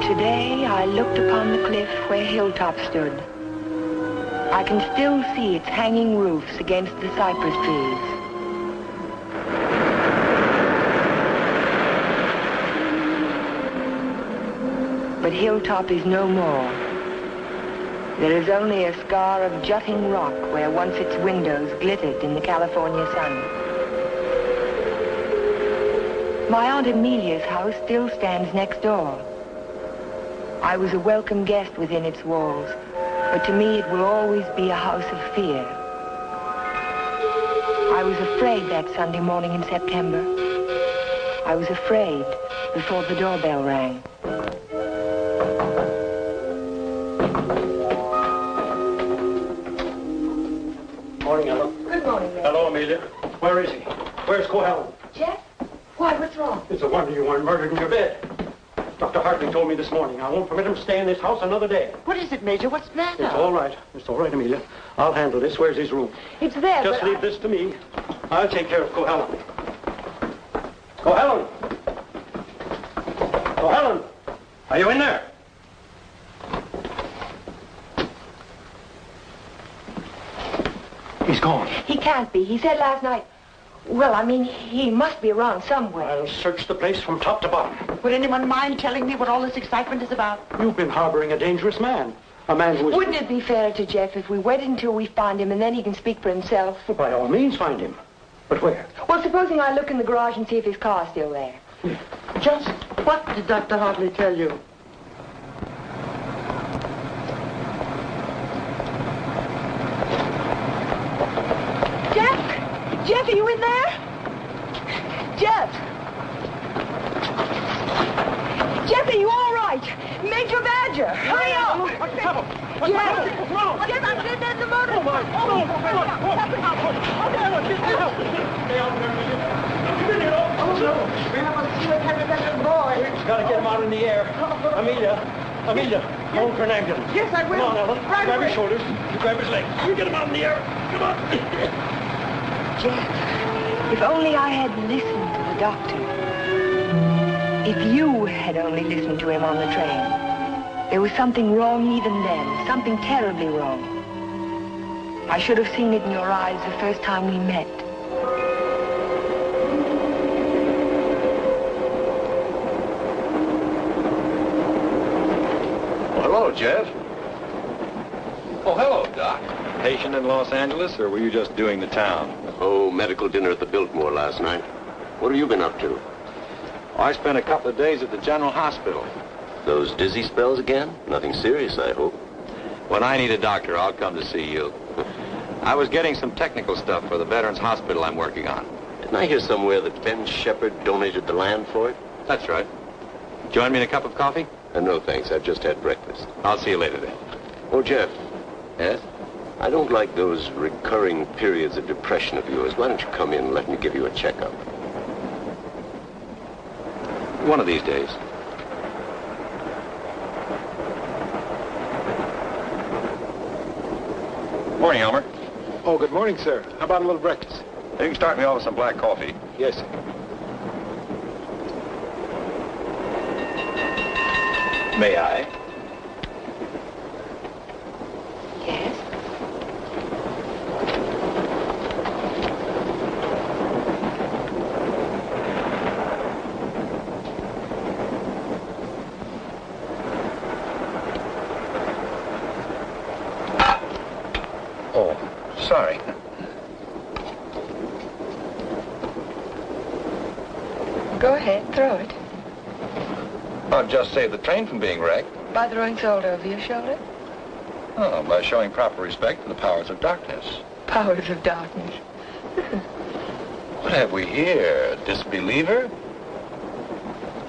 Today I looked upon the cliff where Hilltop stood. I can still see its hanging roofs against the cypress trees. But Hilltop is no more. There is only a scar of jutting rock where once its windows glittered in the California sun. My Aunt Amelia's house still stands next door. I was a welcome guest within its walls, but to me it will always be a house of fear. I was afraid that Sunday morning in September. I was afraid before the doorbell rang. Morning, Ellen. Good morning, Ellen. Hello, Amelia. Where is he? Where's Cohalan? Jeff? Why, what's wrong? It's a wonder you weren't murdered in your bed. Dr. Hartley told me this morning I won't permit him to stay in this house another day. What is it, Major? What's the matter? It's all right. It's all right, Amelia. I'll handle this. Where's his room? It's there, Just leave this to me. I'll take care of Cohalan. Cohalan! Cohalan! Are you in there? He's gone. He can't be. He said last night... Well, I mean, he must be around somewhere. I'll search the place from top to bottom. Would anyone mind telling me what all this excitement is about? You've been harboring a dangerous man. A man who is... Wouldn't it be fair to Jeff if we waited until we find him and then he can speak for himself? Well, by all means, find him. But where? Well, supposing I look in the garage and see if his car's still there. Just what did Dr. Hartley tell you? Jeff, are you in there? Jeff! Jeff, are you all right? Major Badger, hurry up! What's the trouble? Jeff! What's wrong? Jeff, I'm sitting in the motor. Oh, my. Oh, Stay out there, come in here, We haven't seen that little boy. We've got to get him out in the air. Amelia, phone for an ambulance. Yes, I will. Come on, Ellen. Right grab away. his shoulders. You grab his legs. You get him out in the air. Come on. Jeff, if only I had listened to the doctor. If you had only listened to him on the train. There was something wrong even then, something terribly wrong. I should have seen it in your eyes the first time we met. Well, hello, Jeff. Oh, hello, Doc. Patient in Los Angeles, or were you just doing the town? Oh, medical dinner at the Biltmore last night. What have you been up to? I spent a couple of days at the General Hospital. Those dizzy spells again? Nothing serious, I hope. When I need a doctor, I'll come to see you. I was getting some technical stuff for the Veterans Hospital I'm working on. Didn't I hear somewhere that Ben Shepard donated the land for it? That's right. Join me in a cup of coffee? No, thanks. I've just had breakfast. I'll see you later then. Oh, Jeff, Yes? I don't like those recurring periods of depression of yours. Why don't you come in and let me give you a checkup? One of these days. Morning, Elmer. Oh, good morning, sir. How about a little breakfast? You can start me off with some black coffee. Yes, sir. May I? Yes? Oh, sorry. Go ahead, throw it. I'll just save the train from being wrecked. By throwing salt over your shoulder? Oh, by showing proper respect for the powers of darkness. Powers of darkness. What have we here? A disbeliever?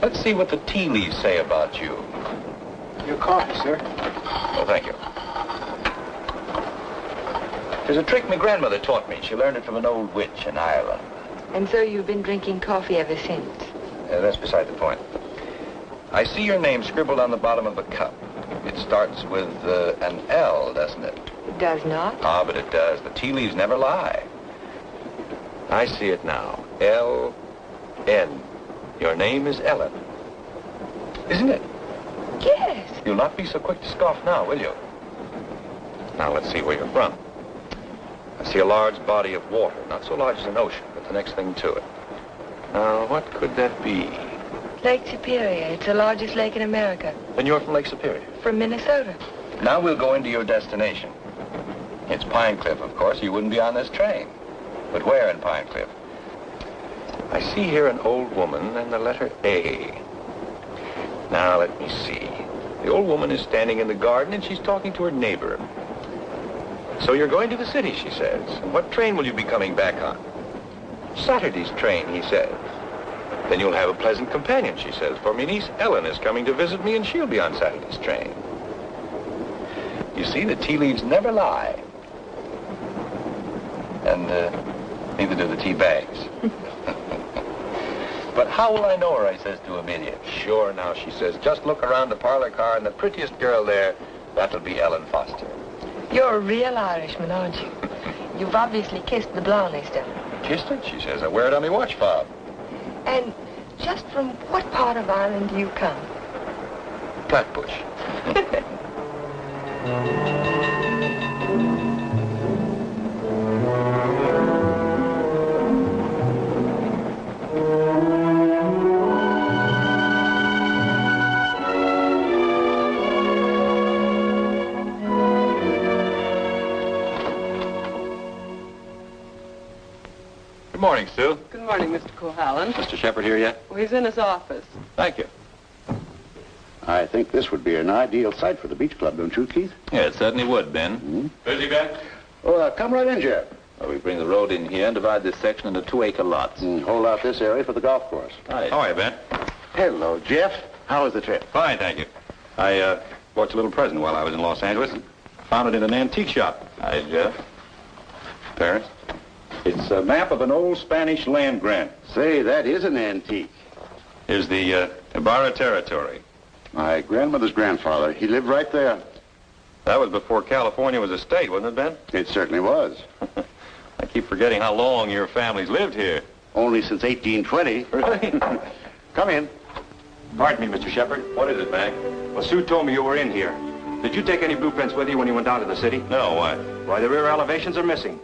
Let's see what the tea leaves say about you. Your coffee, sir. Oh, thank you. There's a trick my grandmother taught me. She learned it from an old witch in Ireland. And so you've been drinking coffee ever since? That's beside the point. I see your name scribbled on the bottom of the cup. It starts with an L, doesn't it? It does not. Ah, but it does. The tea leaves never lie. I see it now. L-N. Your name is Ellen. Isn't it? Yes. You'll not be so quick to scoff now, will you? Now, let's see where you're from. I see a large body of water, not so large as an ocean, but the next thing to it. Now, what could that be? Lake Superior. It's the largest lake in America. Then you're from Lake Superior. From Minnesota. Now we'll go into your destination. It's Pine Cliff, of course. You wouldn't be on this train. But where in Pine Cliff? I see here an old woman and the letter A. Now, let me see. The old woman is standing in the garden and she's talking to her neighbor. So you're going to the city, she says. And what train will you be coming back on? Saturday's train, he says. Then you'll have a pleasant companion, she says, for my niece Ellen is coming to visit me and she'll be on Saturday's train. You see, the tea leaves never lie. And neither do the tea bags. But how will I know her, I says to Amelia. Sure, now, she says, just look around the parlor car and the prettiest girl there, that'll be Ellen Foster. You're a real Irishman, aren't you? You've obviously kissed the blonde, Kissed her, she says. I wear it on my watch fob. And just from what part of Ireland do you come? Flatbush. Good morning, Sue. Good morning, Mr. Cohalan. Mr. Shepard here yet? Well, he's in his office. Thank you. I think this would be an ideal site for the beach club, don't you, Keith? Yeah, it certainly would, Ben. Mm-hmm. Busy, Ben? Oh, come right in, Jeff. Well, we bring the road in here and divide this section into 2-acre lots. Hold out this area for the golf course. Hi. How are you, Ben? Hello, Jeff. How was the trip? Fine, thank you. I bought you a little present while I was in Los Angeles. Found it in an antique shop. Hi, Jeff. Parents? It's a map of an old Spanish land grant. Say, that is an antique. Here's the Ibarra territory. My grandmother's grandfather, he lived right there. That was before California was a state, wasn't it, Ben? It certainly was. I keep forgetting how long your family's lived here. Only since 1820. Really? Come in. Pardon me, Mr. Shepard. What is it, Mac? Well, Sue told me you were in here. Did you take any blueprints with you when you went down to the city? No, why? Why, the rear elevations are missing.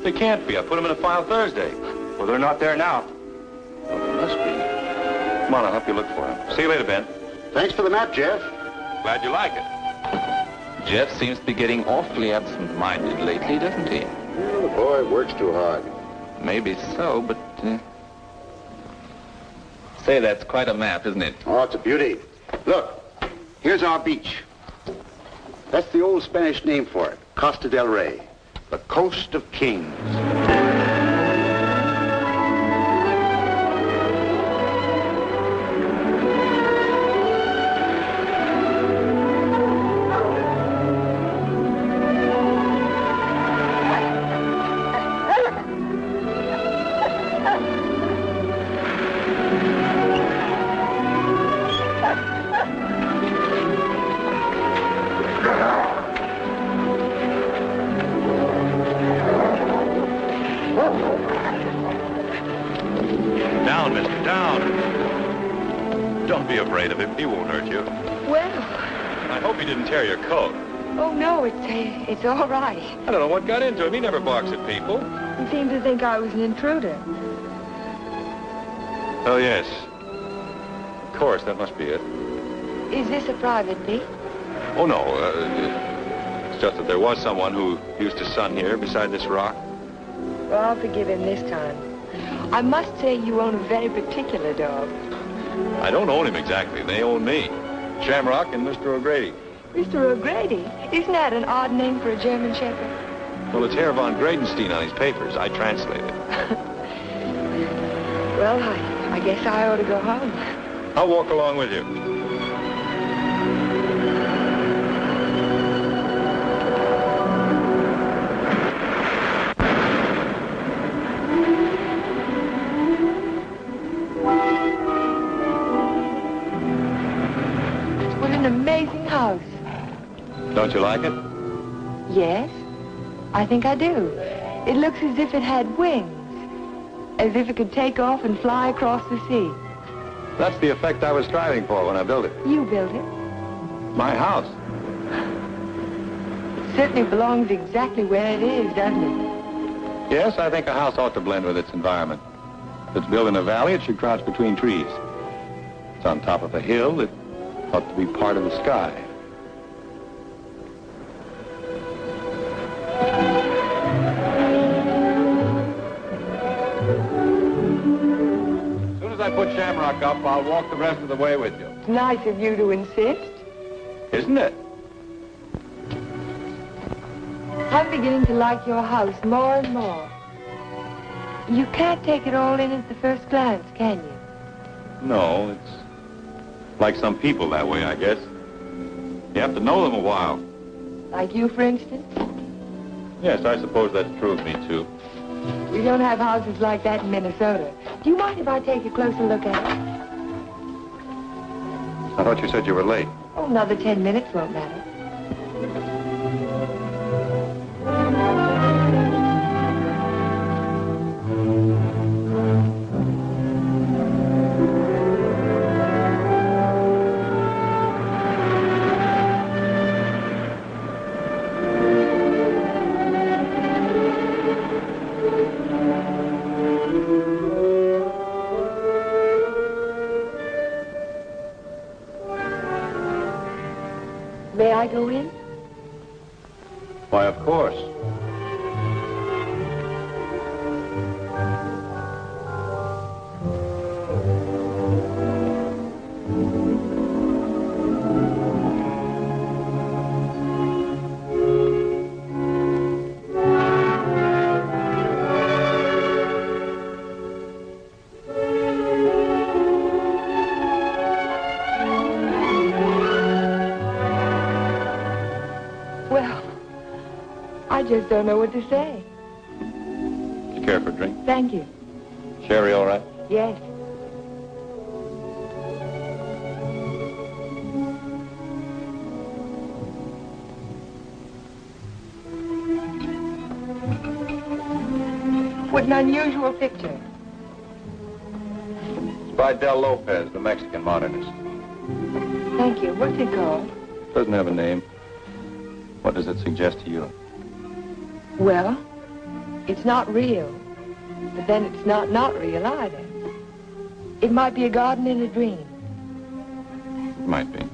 They can't be. I put them in a file Thursday. Well, they're not there now. Well, they must be. Come on, I'll help you look for them. See you later, Ben. Thanks for the map, Jeff. Glad you like it. Jeff seems to be getting awfully absent-minded lately, doesn't he? Well, the boy works too hard. Maybe so, but... Say, that's quite a map, isn't it? Oh, it's a beauty. Look, here's our beach. That's the old Spanish name for it, Costa del Rey, the Coast of Kings. Down, mister, down. Don't be afraid of him. He won't hurt you. Well, I hope he didn't tear your coat. oh no, it's all right. I don't know what got into him. He never barks at people. He seemed to think I was an intruder. Oh, yes. Of course, that must be it. Is this a private beach? Oh, no. It's just that there was someone who used to sun here beside this rock. Well, I'll forgive him this time. I must say you own a very particular dog. I don't own him exactly. They own me. Shamrock and Mr. O'Grady. Mr. O'Grady? Isn't that an odd name for a German Shepherd? Well, it's Herr von Gradenstein on his papers. I translated. Well, I guess I ought to go home. I'll walk along with you. What an amazing house. Don't you like it? Yes, I think I do. It looks as if it had wings. As if it could take off and fly across the sea. That's the effect I was striving for when I built it. You built it? My house. It certainly belongs exactly where it is, doesn't it? Yes, I think a house ought to blend with its environment. If it's built in a valley, it should crouch between trees. If it's on top of a hill, it ought to be part of the sky. As soon as I put Shamrock up, I'll walk the rest of the way with you. It's nice of you to insist. Isn't it? I'm beginning to like your house more and more. You can't take it all in at the first glance, can you? No, it's like some people that way, I guess. You have to know them a while. Like you, for instance? Yes, I suppose that's true of me, too. We don't have houses like that in Minnesota. Do you mind if I take a closer look at it? I thought you said you were late. Oh, another 10 minutes won't matter. May I go in? Why, of course. Well, I just don't know what to say. You care for a drink? Thank you. Sherry, all right? Yes. What an unusual picture. It's by Del Lopez, the Mexican modernist. Thank you. What's it called? Doesn't have a name. What does it suggest to you? Well, it's not real, but then it's not real either. It might be a garden in a dream. It might be.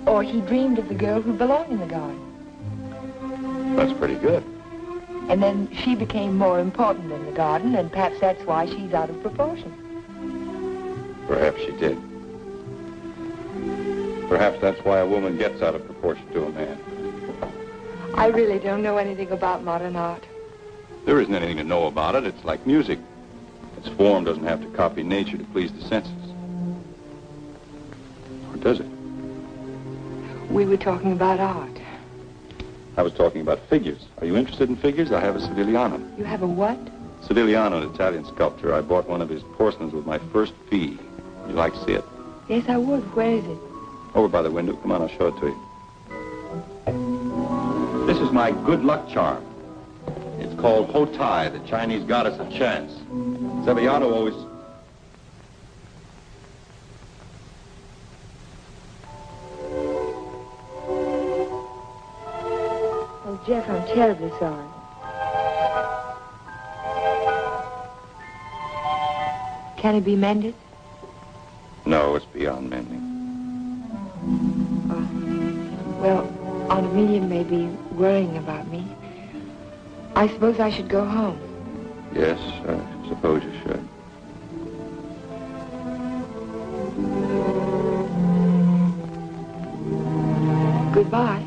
Or he dreamed of the girl who belonged in the garden. That's pretty good. And then she became more important than the garden, and perhaps that's why she's out of proportion. Perhaps she did. Perhaps that's why a woman gets out of proportion to a man. I really don't know anything about modern art. There isn't anything to know about it. It's like music. Its form doesn't have to copy nature to please the senses. Or does it? We were talking about art. I was talking about figures. Are you interested in figures? I have a Sedigliano. You have a what? Sedigliano, an Italian sculptor. I bought one of his porcelains with my first fee. Would you like to see it? Yes, I would. Where is it? Over by the window. Come on, I'll show it to you. This is my good luck charm. It's called Hotai, the Chinese goddess of chance. Zebiato always... Oh, Jeff, I'm terribly sorry. Can it be mended? No, it's beyond mending. Well, Aunt Amelia may be worrying about me. I suppose I should go home. Yes, I suppose you should. Goodbye.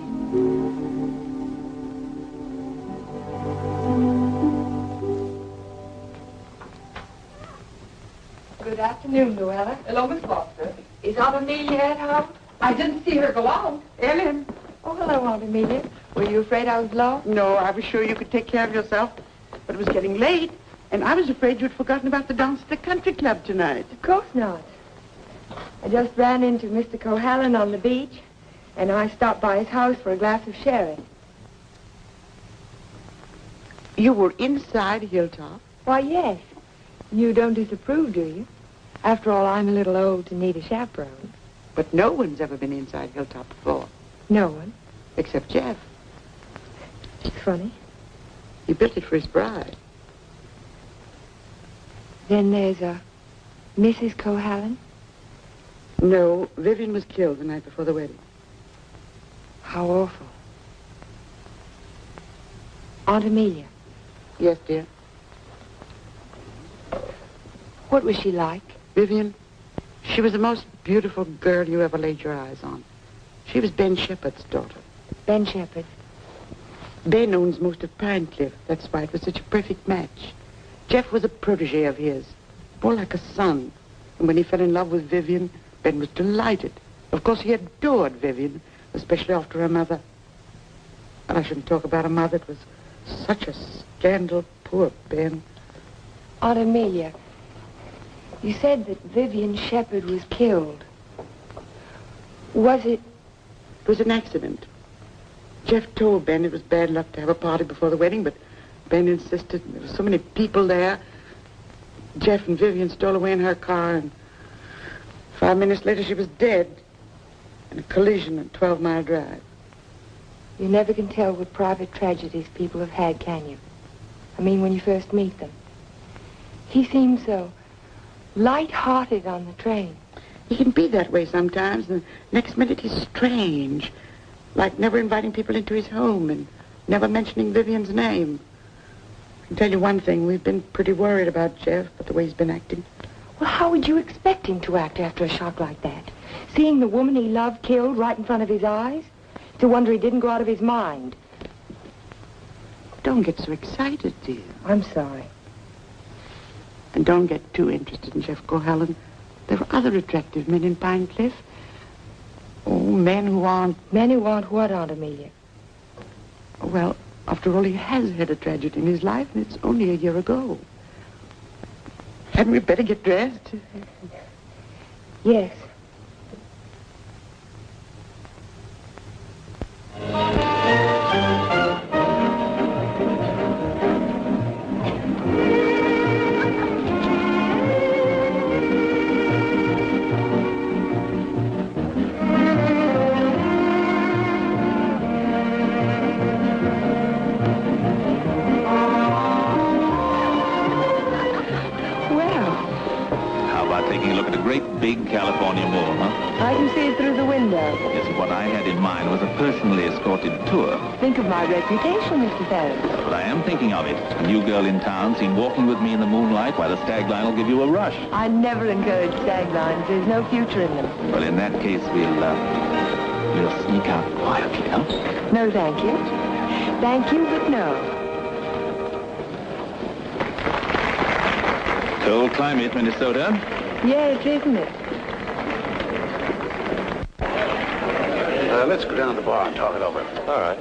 Good afternoon, Luella. Hello, Miss Foster. Is Aunt Amelia at home? I didn't see her go out. Ellen. Oh, hello, Aunt Amelia. Were you afraid I was low? No, I was sure you could take care of yourself. But it was getting late, and I was afraid you'd forgotten about the dance at the country club tonight. Of course not. I just ran into Mr. Cohalan on the beach, and I stopped by his house for a glass of sherry. You were inside Hilltop? Why, yes. You don't disapprove, do you? After all, I'm a little old to need a chaperone. But no one's ever been inside Hilltop before, No one. except Jeff. It's funny. He built it for his bride. Then there's a Mrs. Cohalan. No, Vivian was killed the night before the wedding. How awful. Aunt Amelia, Yes, dear. what was she like? Vivian, she was the most beautiful girl you ever laid your eyes on. She was Ben Shepherd's daughter. Ben Shepherd. Ben owns most of Pine Cliff. That's why it was such a perfect match. Jeff was a protege of his, more like a son. And when he fell in love with Vivian, Ben was delighted. Of course, he adored Vivian, especially after her mother. And I shouldn't talk about a mother. It was such a scandal. Poor Ben. Aunt Amelia, you said that Vivian Shepherd was killed. Was it? It was an accident. Jeff told Ben it was bad luck to have a party before the wedding, but Ben insisted. There were so many people there. Jeff and Vivian stole away in her car, and 5 minutes later she was dead in a collision on 12 Mile Drive. You never can tell what private tragedies people have had, can you? I mean, when you first meet them. He seemed so light-hearted on the train. He can be that way sometimes, and the next minute he's strange, like never inviting people into his home and never mentioning Vivian's name. I can tell you one thing, we've been pretty worried about Jeff, but the way he's been acting. Well, how would you expect him to act after a shock like that? Seeing the woman he loved killed right in front of his eyes? It's a wonder he didn't go out of his mind. Don't get so excited, dear. I'm sorry. And don't get too interested in Jeff Cohalan. There are other attractive men in Pine Cliff. Oh, men who aren't... Men who aren't what, Aunt Amelia? Well, after all, he has had a tragedy in his life, and it's only a year ago. Hadn't we better get dressed? Yes. Big California mall, huh? I can see it through the window. Yes, what I had in mind was a personally escorted tour. Think of my reputation, Mr. Ferris. But I am thinking of it. A new girl in town seen walking with me in the moonlight, why the stag line will give you a rush. I never encourage stag lines. There's no future in them. Well, in that case, we'll sneak out quietly, huh? No, thank you. Thank you, but no. Cold climate, Minnesota. Yes, isn't it? Let's go down to the bar and talk it over. All right.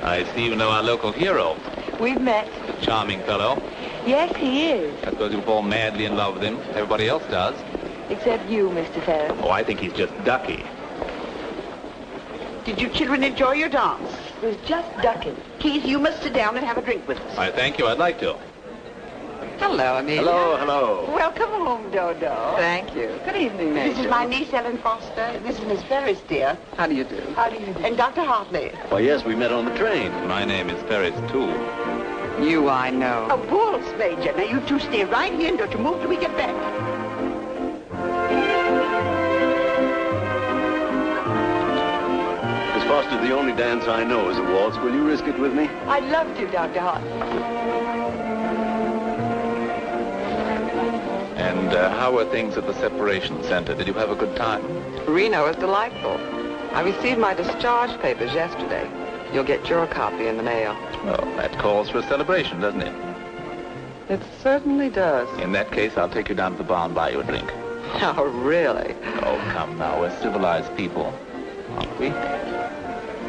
I see you know our local hero. We've met. Charming fellow. Yes, he is. I suppose you fall madly in love with him. Everybody else does. Except you, Mr. Ferris. Oh, I think he's just ducky. Did you children enjoy your dance? It was just ducking. Keith, you must sit down and have a drink with us. I thank you. I'd like to. Hello, Amelia. Hello, hello. Welcome home, Dodo. Thank you. Good evening, Major. This is my niece, Ellen Foster. This is Miss Ferris, dear. How do you do? How do you do? And Dr. Hartley. Why, yes, we met on the train. My name is Ferris, too. You, I know. A waltz, Major. Now, you two stay right here and don't you move till we get back. Miss Foster, the only dance I know is a waltz. Will you risk it with me? I'd love to, Dr. Hartley. And how were things at the separation center? Did you have a good time? Reno is delightful. I received my discharge papers yesterday. You'll get your copy in the mail. Well, that calls for a celebration, doesn't it? It certainly does. In that case, I'll take you down to the bar and buy you a drink. Oh, really? Oh, come now. We're civilized people, aren't we?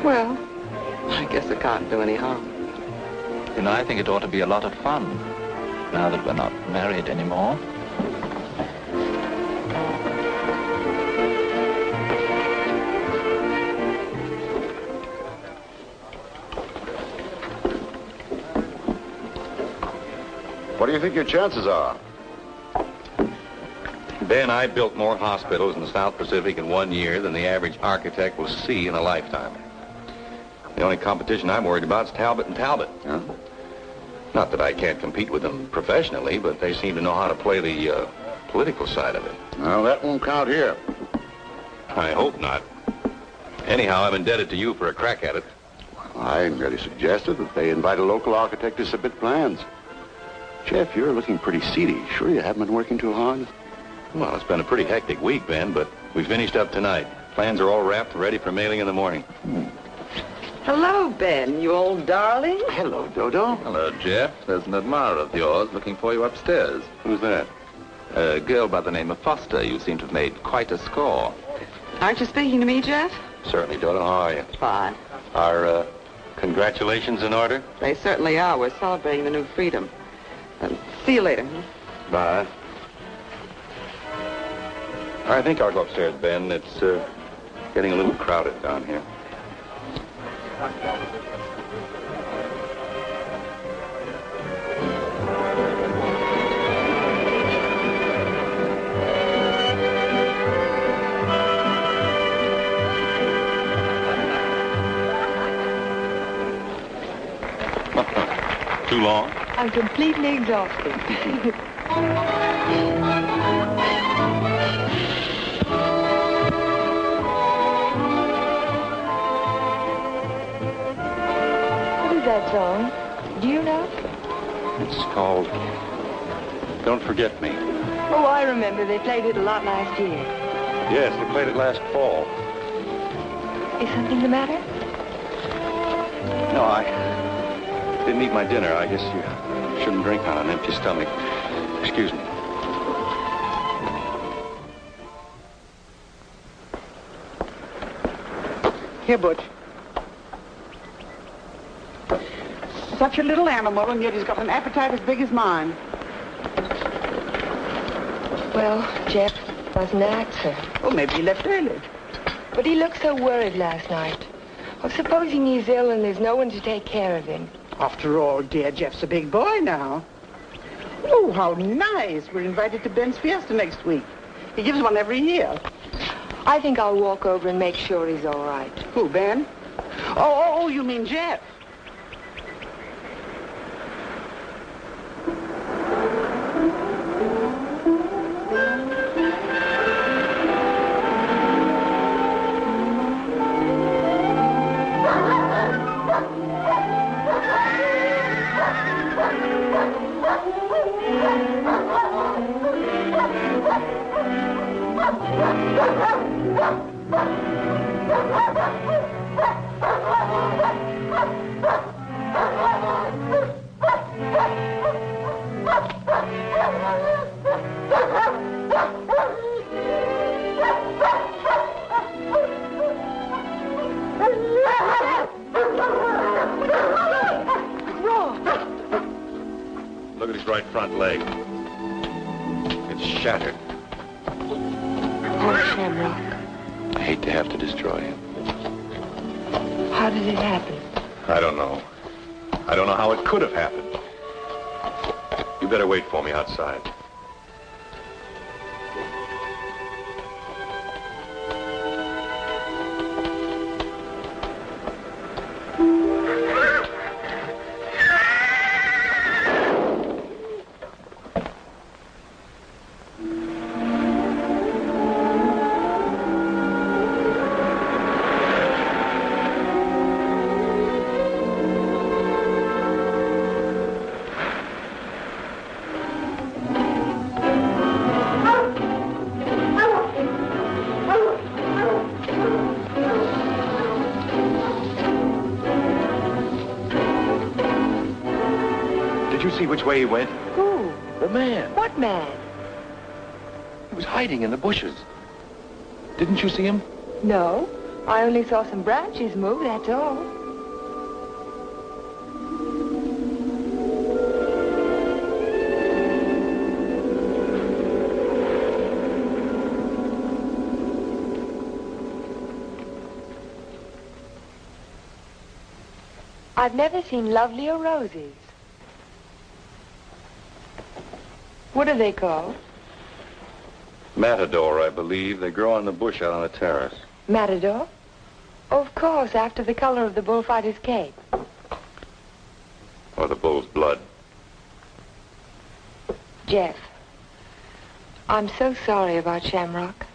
Well, I guess it can't do any harm. You know, I think it ought to be a lot of fun, now that we're not married anymore. What do you think your chances are? Ben, I built more hospitals in the South Pacific in 1 year than the average architect will see in a lifetime. The only competition I'm worried about is Talbot and Talbot. Huh? Not that I can't compete with them professionally, but they seem to know how to play the political side of it. Well, that won't count here. I hope not. Anyhow, I'm indebted to you for a crack at it. I merely suggested that they invite a local architect to submit plans. Jeff, you're looking pretty seedy. Sure you haven't been working too hard? Well, it's been a pretty hectic week, Ben, but we finished up tonight. Plans are all wrapped and ready for mailing in the morning. Hello, Ben, you old darling. Hello, Dodo. Hello, Jeff. There's an admirer of yours looking for you upstairs. Who's that? A girl by the name of Foster. You seem to have made quite a score. Aren't you speaking to me, Jeff? Certainly, Dodo. How are you? Fine. Are, congratulations in order? They certainly are. We're celebrating the new freedom. See you later. Bye. I think I'll go upstairs, Ben. It's getting a little crowded down here. Too long? I'm completely exhausted. What is that song? Do you know? It's called Don't Forget Me. Oh, I remember. They played it a lot last year. Yes, they played it last fall. Is something the matter? No, I didn't eat my dinner. I guess you shouldn't drink on an empty stomach. Excuse me. Here, Butch. Such a little animal, and yet he's got an appetite as big as mine. Well, Jeff wasn't that, sir. Oh, maybe he left early. But he looked so worried last night. Well, supposing he's ill and there's no one to take care of him. After all, dear, Jeff's a big boy now. Oh, how nice. We're invited to Ben's Fiesta next week. He gives one every year. I think I'll walk over and make sure he's all right. Who, Ben? Oh, you mean Jeff? Look at his right front leg. It's shattered. Oh, Shamrock. I hate to have to destroy him. How did it happen? I don't know. I don't know how it could have happened. You better wait for me outside. See which way he went? Who? The man. What man? He was hiding in the bushes. Didn't you see him? No. I only saw some branches move, that's all. I've never seen lovelier roses. What are they called? Matador, I believe. They grow on the bush out on the terrace. Matador? Of course, after the color of the bullfighter's cape. Or the bull's blood. Jeff, I'm so sorry about Shamrock.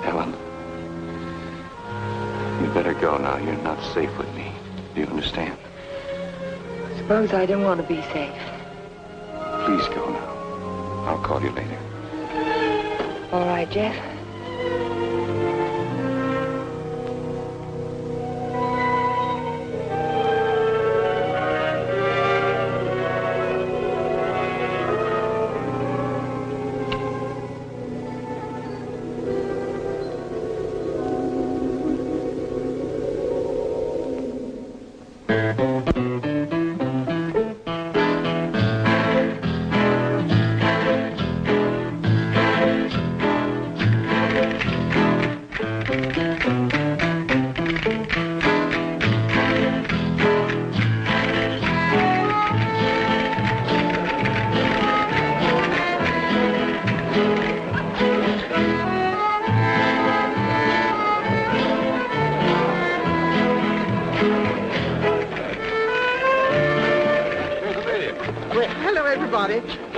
Helen, you better go now. You're not safe with me. Do you understand? Suppose I don't want to be safe. Please go now. I'll call you later. All right, Jeff.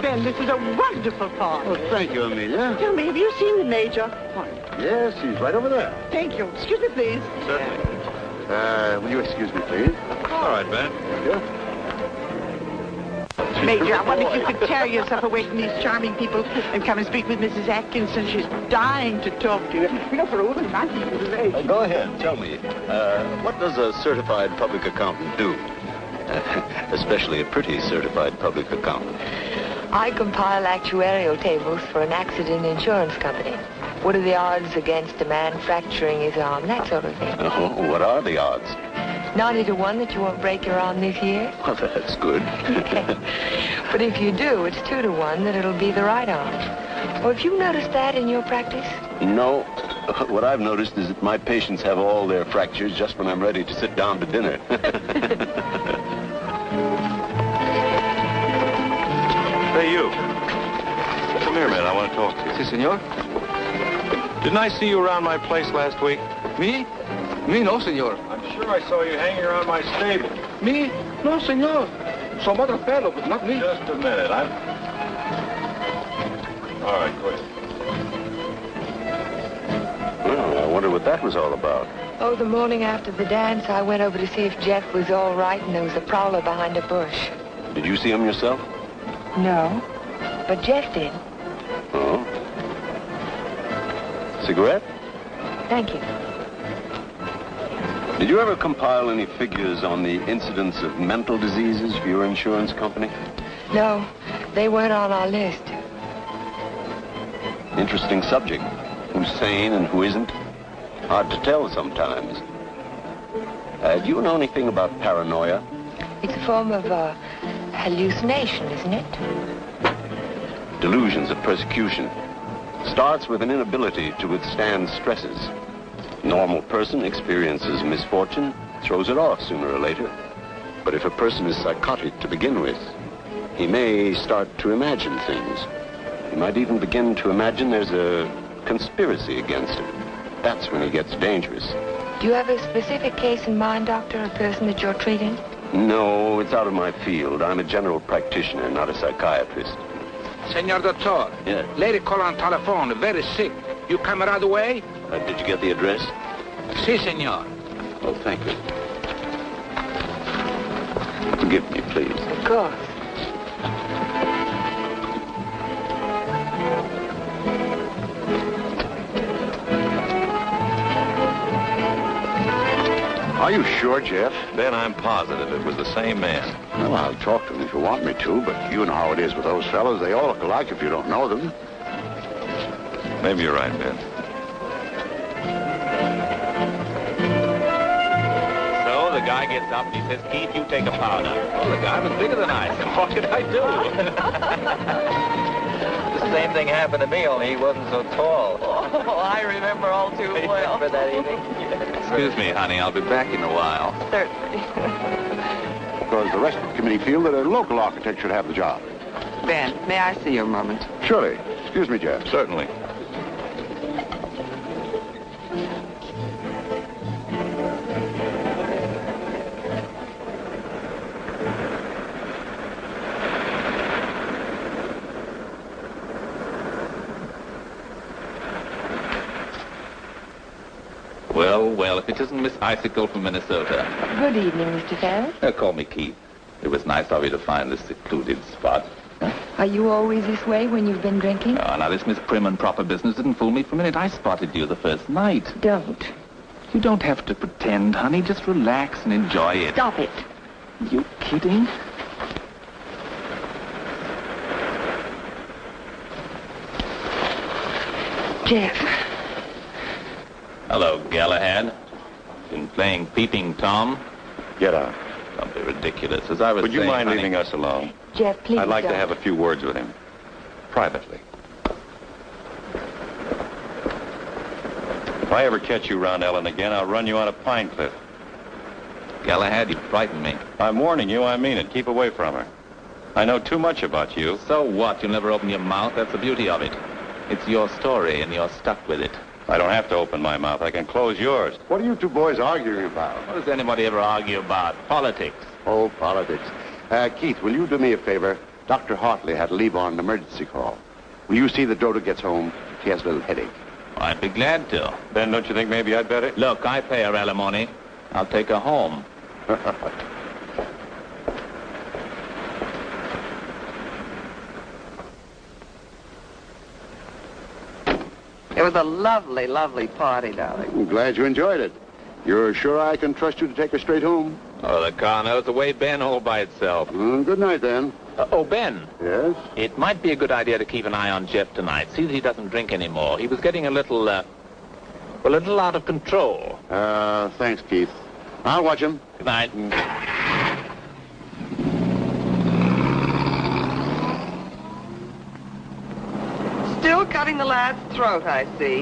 Ben, this is a wonderful park. Oh, thank you, Amelia. Tell me, have you seen the Major? Yes, he's right over there. Thank you. Excuse me, please. Certainly. Will you excuse me, please? All right, Ben. Major, I wonder if you could tear yourself away from these charming people and come and speak with Mrs. Atkinson. She's dying to talk to you. You know, for over 90 years of age. Go ahead, tell me. What does a certified public accountant do? Especially a pretty certified public accountant. I compile actuarial tables for an accident insurance company. What are the odds against a man fracturing his arm? That sort of thing. Oh, what are the odds? 90 to 1 that you won't break your arm this year. Well, that's good. But if you do, it's 2 to 1 that it'll be the right arm. Well, have you noticed that in your practice? No. What I've noticed is that my patients have all their fractures just when I'm ready to sit down to dinner. Hey, you. Come here, man. I want to talk to you. Si, senor. Didn't I see you around my place last week? Me? Me, no, senor. I'm sure I saw you hanging around my stable. Me? No, senor. Some other fellow, but not me. Just a minute. All right, go ahead. Well, I wonder what that was all about. Oh, the morning after the dance, I went over to see if Jeff was all right, and there was a prowler behind a bush. Did you see him yourself? No, but Jeff did. Oh. Cigarette? Thank you. Did you ever compile any figures on the incidence of mental diseases for your insurance company? No, they weren't on our list. Interesting subject. Who's sane and who isn't? Hard to tell sometimes. Do you know anything about paranoia? It's a form of hallucination, isn't it? Delusions of persecution. Starts with an inability to withstand stresses. Normal person experiences misfortune, throws it off sooner or later. But if a person is psychotic to begin with, he may start to imagine things. He might even begin to imagine there's a conspiracy against him. That's when he gets dangerous. Do you have a specific case in mind, Doctor, a person that you're treating? No, it's out of my field. I'm a general practitioner, not a psychiatrist. Senor Doctor. Yeah. Lady call on telephone, very sick. You come right away? Did you get the address? Si, senor. Oh, thank you. Forgive me, please. Of course. Are you sure, Jeff? Ben, I'm positive it was the same man. Well, I'll talk to them if you want me to, but you know how it is with those fellows. They all look alike if you don't know them. Maybe you're right, Ben. So the guy gets up and he says, Keith, you take a powder. Oh, the guy was bigger than I. What could I do? Same thing happened to me, only he wasn't so tall. Oh, I remember all too well. Remember that evening? Excuse me, honey. I'll be back in a while. Certainly. Because the rest of the committee feel that a local architect should have the job. Ben, may I see you a moment? Surely. Excuse me, Jeff. Certainly. Well, if it isn't Miss Icicle from Minnesota. Good evening, Mr. Ferris. Call me Keith. It was nice of you to find this secluded spot. Are you always this way when you've been drinking? Oh, now this Miss Prim and Proper business didn't fool me for a minute. I spotted you the first night. Don't. You don't have to pretend, honey. Just relax and enjoy it. Stop it. You kidding? Jeff. Hello, Galahad. Been playing Peeping Tom? Get out. Don't be ridiculous. As I was Would you saying, mind honey, leaving us alone? Jeff, please I'd like to don't. have a few words with him. Privately. If I ever catch you around Ellen again, I'll run you out of Pine Cliff. Galahad, you frighten me. I'm warning you, I mean it. Keep away from her. I know too much about you. So what? You'll never open your mouth. That's the beauty of it. It's your story, and you're stuck with it. I don't have to open my mouth. I can close yours. What are you two boys arguing about? What does anybody ever argue about? Politics. Oh, politics. Keith, will you do me a favor? Dr. Hartley had to leave on an emergency call. Will you see that Dodo gets home? She has a little headache. I'd be glad to. Ben, don't you think maybe I'd better? Look, I pay her alimony. I'll take her home. It was a lovely, lovely party, darling. I'm glad you enjoyed it. You're sure I can trust you to take her straight home? Oh, the car knows the way, Ben, all by itself. Good night, then. Oh, Ben. Yes? It might be a good idea to keep an eye on Jeff tonight. See that he doesn't drink anymore. He was getting a little out of control. Thanks, Keith. I'll watch him. Good night. Still cutting the lad's throat, I see.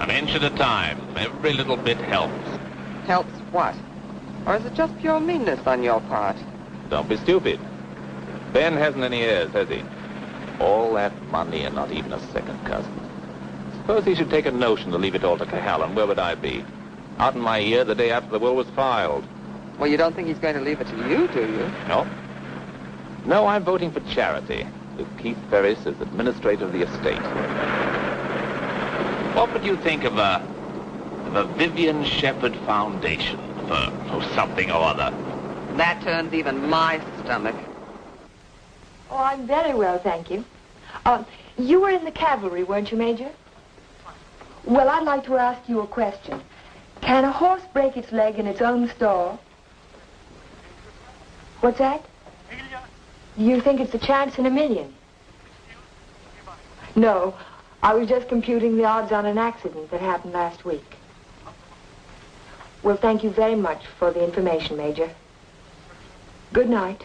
An inch at a time. Every little bit helps. Helps what? Or is it just pure meanness on your part? Don't be stupid. Ben hasn't any heirs, has he? All that money and not even a second cousin. Suppose he should take a notion to leave it all to Cohalan. Where would I be? Out in my ear the day after the will was filed. Well, you don't think he's going to leave it to you, do you? No. No, I'm voting for charity, with Keith Ferris as administrator of the estate. What would you think of a Vivian Shepherd Foundation for something or other? That turns even my stomach. Oh, I'm very well, thank you. You were in the cavalry, weren't you, Major? Well, I'd like to ask you a question. Can a horse break its leg in its own stall? What's that? You think it's a chance in a million? No, I was just computing the odds on an accident that happened last week. Well, thank you very much for the information, Major. Good night.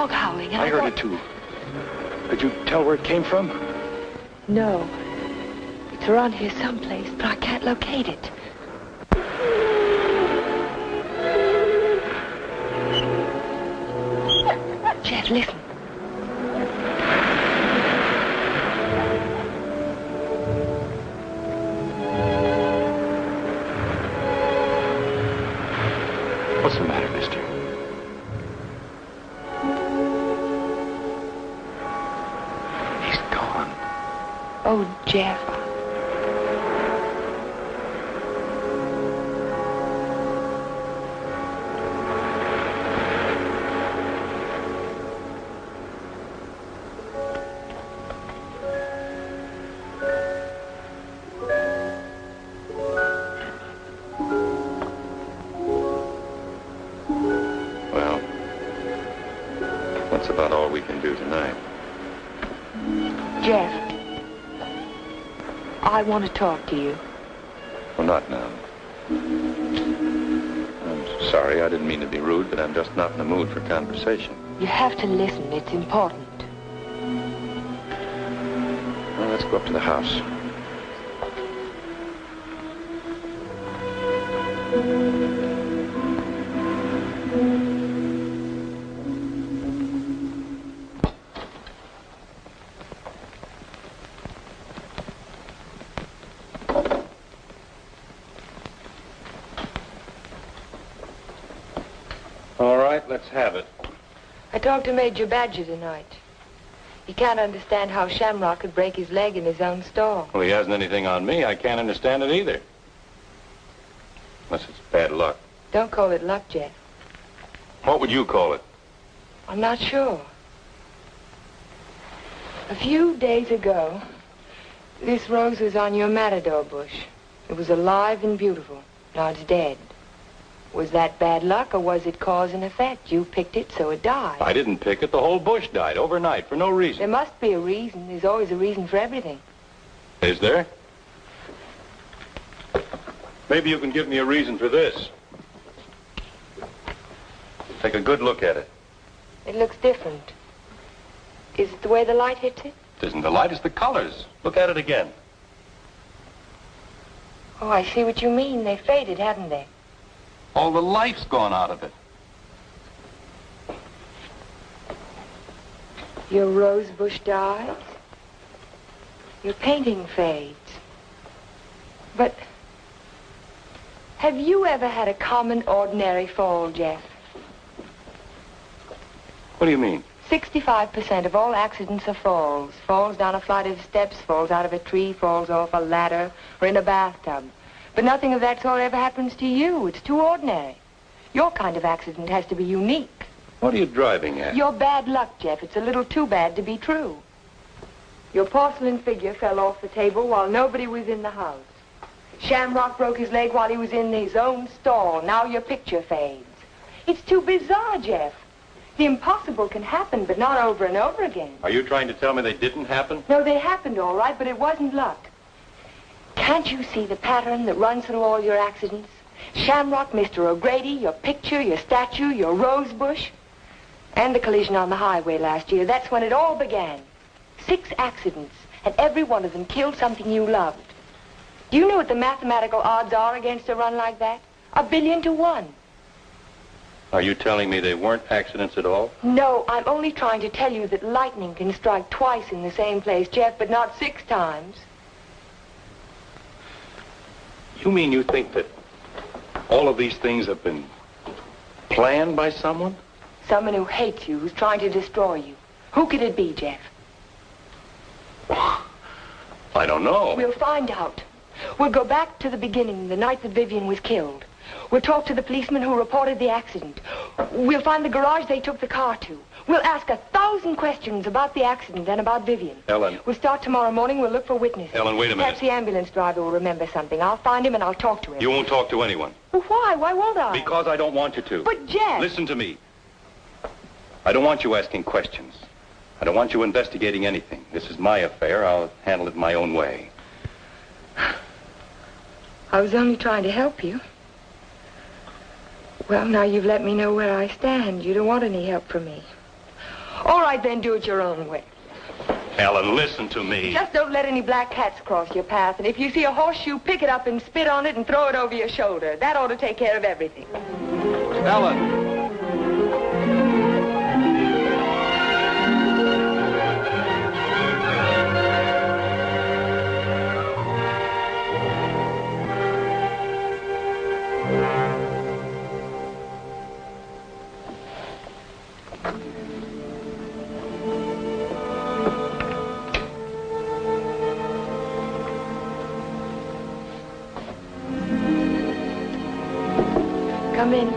dog howling. I heard it too. Could you tell where it came from? No. It's around here someplace, but I can't locate it. Jeff, listen. What's the matter, mister? He's gone. Oh, Jeff. Well, that's about all we can do tonight. Jeff, I want to talk to you. Well, not now. I'm sorry, I didn't mean to be rude, but I'm just not in the mood for conversation. You have to listen. It's important. Well, let's go up to the house. All right, let's have it. I talked to Major Badger tonight. He can't understand how Shamrock could break his leg in his own stall. Well, he hasn't anything on me. I can't understand it either. Unless it's bad luck. Don't call it luck, Jeff. What would you call it? I'm not sure. A few days ago, this rose was on your matador bush. It was alive and beautiful. Now it's dead. Was that bad luck, or was it cause and effect? You picked it, so it died. I didn't pick it. The whole bush died overnight for no reason. There must be a reason. There's always a reason for everything. Is there? Maybe you can give me a reason for this. Take a good look at it. It looks different. Is it the way the light hits it? It isn't the light, it's the colors. Look at it again. Oh, I see what you mean. They faded, haven't they? All the life's gone out of it. Your rose bush dies. Your painting fades. But have you ever had a common, ordinary fall, Jeff? What do you mean? 65% of all accidents are falls. Falls down a flight of steps, falls out of a tree, falls off a ladder, or in a bathtub. But nothing of that sort ever happens to you. It's too ordinary. Your kind of accident has to be unique. What are you driving at? Your bad luck, Jeff. It's a little too bad to be true. Your porcelain figure fell off the table while nobody was in the house. Shamrock broke his leg while he was in his own stall. Now your picture fades. It's too bizarre, Jeff. The impossible can happen, but not over and over again. Are you trying to tell me they didn't happen? No, they happened all right, but it wasn't luck. Can't you see the pattern that runs through all your accidents? Shamrock, Mr. O'Grady, your picture, your statue, your rose bush, and the collision on the highway last year. That's when it all began. 6 accidents, and every one of them killed something you loved. Do you know what the mathematical odds are against a run like that? 1 billion to 1. Are you telling me they weren't accidents at all? No, I'm only trying to tell you that lightning can strike twice in the same place, Jeff, but not 6 times. You mean you think that all of these things have been planned by someone? Someone who hates you, who's trying to destroy you. Who could it be, Jeff? I don't know. We'll find out. We'll go back to the beginning, the night that Vivian was killed. We'll talk to the policeman who reported the accident. We'll find the garage they took the car to. We'll ask 1,000 questions about the accident and about Vivian. Ellen. We'll start tomorrow morning. We'll look for witnesses. Ellen, wait a minute. Perhaps the ambulance driver will remember something. I'll find him and I'll talk to him. You won't talk to anyone. Well, why? Why won't I? Because I don't want you to. But, Jeff... Listen to me. I don't want you asking questions. I don't want you investigating anything. This is my affair. I'll handle it my own way. I was only trying to help you. Well, now you've let me know where I stand. You don't want any help from me. right, then do it your own way. Ellen, listen to me. Just don't let any black cats cross your path. And if you see a horseshoe, pick it up and spit on it and throw it over your shoulder. That ought to take care of everything. Ellen. Come in.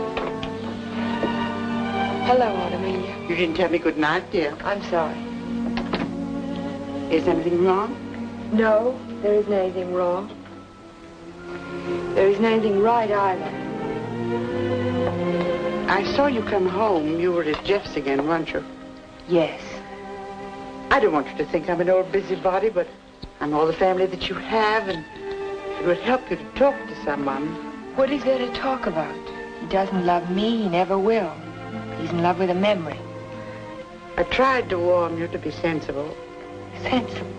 Hello, Aunt Amelia. You didn't tell me good night, dear. I'm sorry. Is anything wrong? No, there isn't anything wrong. There isn't anything right either. I saw you come home. You were at Jeff's again, weren't you? Yes. I don't want you to think I'm an old busybody, but I'm all the family that you have, and it would help you to talk to someone. What is there to talk about? He doesn't love me. He never will. He's in love with a memory. I tried to warn you to be sensible. Sensible.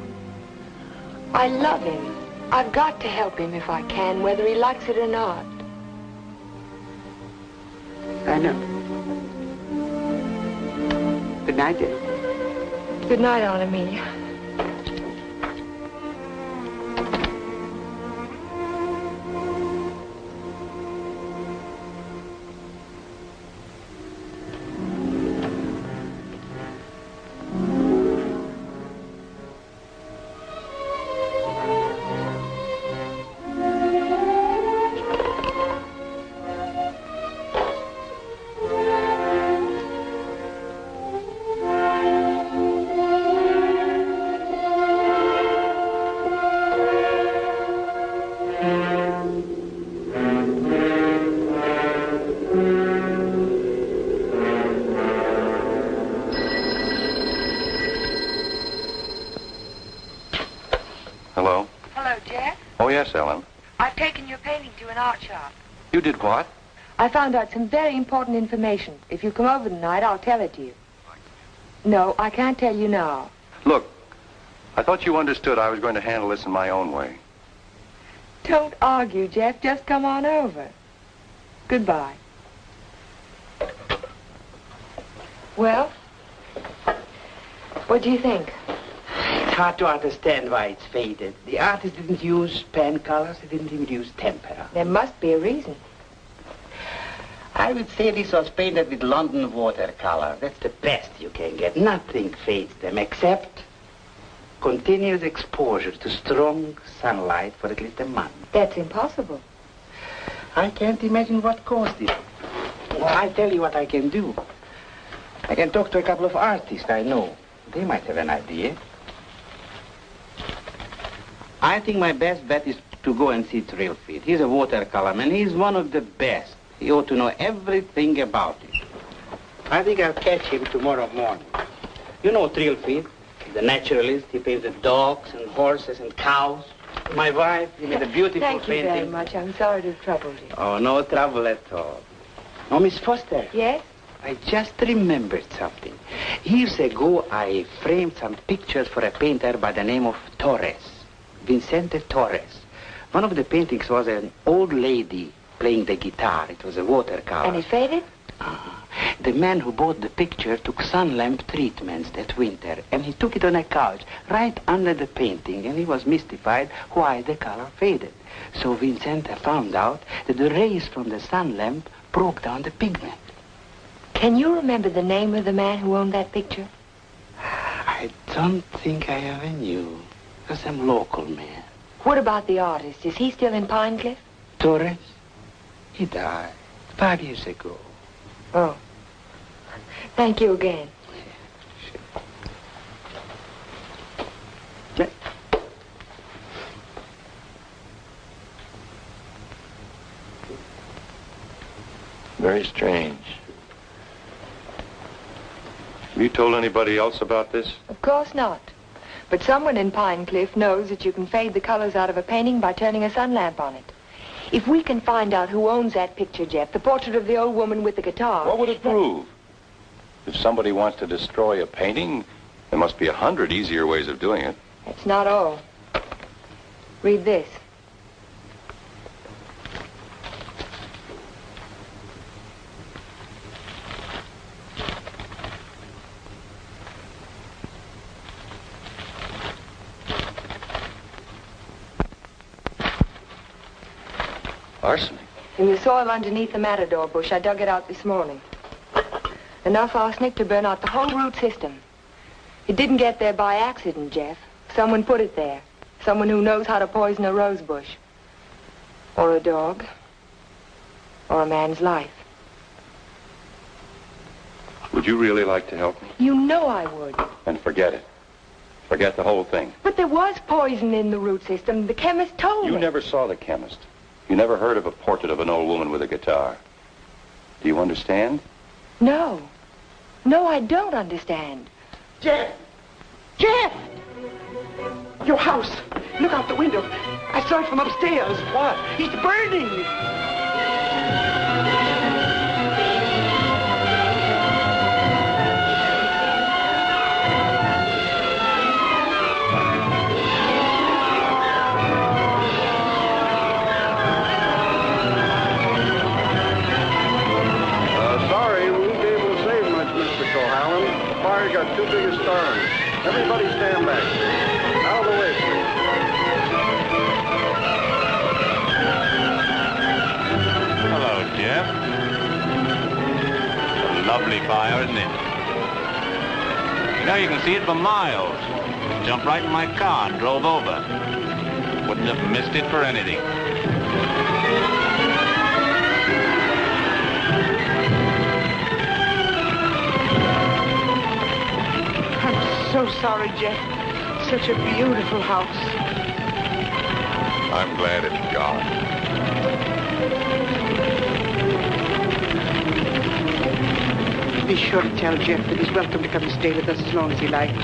I love him. I've got to help him if I can, whether he likes it or not. I know. Good night, dear. Good night, Aunt Amelia. Hello? Hello, Jeff. Oh, yes, Ellen. I've taken your painting to an art shop. You did what? I found out some very important information. If you come over tonight, I'll tell it to you. No, I can't tell you now. Look, I thought you understood I was going to handle this in my own way. Don't argue, Jeff. Just come on over. Goodbye. Well, what do you think? It's hard to understand why it's faded. The artist didn't use pen colors, he didn't even use tempera. There must be a reason. I would say this was painted with London watercolor. That's the best you can get. Nothing fades them except continuous exposure to strong sunlight for at least a month. That's impossible. I can't imagine what caused it. Well, I'll tell you what I can do. I can talk to a couple of artists I know. They might have an idea. I think my best bet is to go and see Trilfit. He's a watercolor man. He's one of the best. He ought to know everything about it. I think I'll catch him tomorrow morning. You know Trilfit, the naturalist. He painted dogs and horses and cows. My wife, he made a beautiful Thank you painting. very much. I'm sorry to have troubled you. Oh, no trouble at all. Oh, Miss Foster. Yes? I just remembered something. Years ago, I framed some pictures for a painter by the name of Torres, Vicente Torres. One of the paintings was an old lady playing the guitar. It was a watercolor. And it faded? The man who bought the picture took sun lamp treatments that winter, and he took it on a couch right under the painting, and he was mystified why the color faded. So Vicente found out that the rays from the sun lamp broke down the pigment. Can you remember the name of the man who owned that picture? I don't think I ever knew. It was some local man. What about the artist? Is he still in Pine Cliff? Torres? He died 5 years ago. Oh. Thank you again. Sure. Very strange. Have you told anybody else about this? Of course not. But someone in Pine Cliff knows that you can fade the colors out of a painting by turning a sun lamp on it. If we can find out who owns that picture, Jeff, the portrait of the old woman with the guitar... What would it prove? If somebody wants to destroy a painting, there must be 100 easier ways of doing it. That's not all. Read this. Arsenic? In the soil underneath the matador bush, I dug it out this morning. Enough arsenic to burn out the whole root system. It didn't get there by accident, Jeff. Someone put it there. Someone who knows how to poison a rose bush. Or a dog. Or a man's life. Would you really like to help me? You know I would. And forget it. Forget the whole thing. But there was poison in the root system. The chemist told me. You never saw the chemist. You never heard of a portrait of an old woman with a guitar. Do you understand? No. No, I don't understand. Jeff! Jeff! Your house. Look out the window. I saw it from upstairs. What? It's burning. Sorry, we won't be able to save much, Mr. Cohalan. The fire's got too big a stern. Everybody stand back. Out of the way, please. Hello, Jeff. A lovely fire, isn't it? You know, you can see it for miles. Jumped right in my car and drove over. Wouldn't have missed it for anything. I'm so sorry, Jeff. Such a beautiful house. I'm glad it's gone. Be sure to tell Jeff that he's welcome to come and stay with us as long as he likes.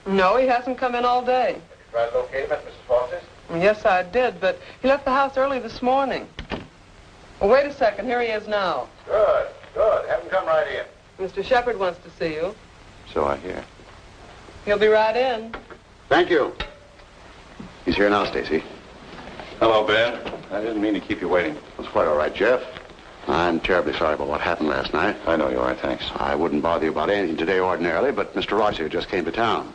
No, he hasn't come in all day. Have you tried to locate him at Mrs. Foster's? Yes, I did, but he left the house early this morning. Well, wait a second. Here he is now. Good, good. Have him come right in. Mr. Shepard wants to see you. So I hear. He'll be right in. Thank you. He's here now, Stacy. Hello, Ben. I didn't mean to keep you waiting. It's quite all right, Jeff. I'm terribly sorry about what happened last night. I know you are, thanks. I wouldn't bother you about anything today ordinarily, but Mr. Rogers just came to town.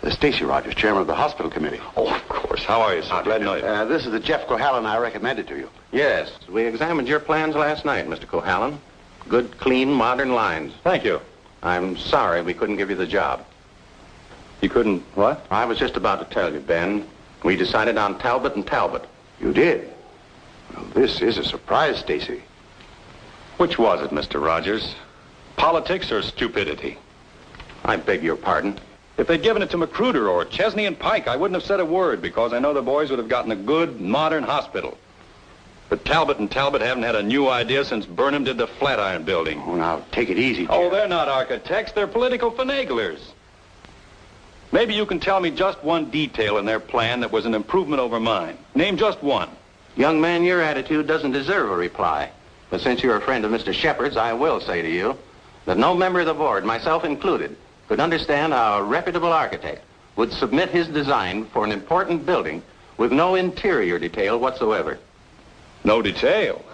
Stacy Rogers, chairman of the hospital committee. Oh, of course. How are you, sir? Glad to know you. This is the Jeff Cohalan I recommended to you. Yes, we examined your plans last night, Mr. Cohalan. Good, clean, modern lines. Thank you. I'm sorry we couldn't give you the job. You couldn't what? I was just about to tell you, Ben. We decided on Talbot and Talbot. You did? Well, this is a surprise, Stacy. Which was it, Mr. Rogers? Politics or stupidity? I beg your pardon. If they'd given it to Magruder or Chesney and Pike, I wouldn't have said a word because I know the boys would have gotten a good, modern hospital. But Talbot and Talbot haven't had a new idea since Burnham did the Flatiron Building. Oh, now, take it easy, Jeff. Oh, they're not architects. They're political finaglers. Maybe you can tell me just one detail in their plan that was an improvement over mine. Name just one. Young man, your attitude doesn't deserve a reply. But since you're a friend of Mr. Shepard's, I will say to you that no member of the board, myself included, could understand how a reputable architect would submit his design for an important building with no interior detail whatsoever. No detail?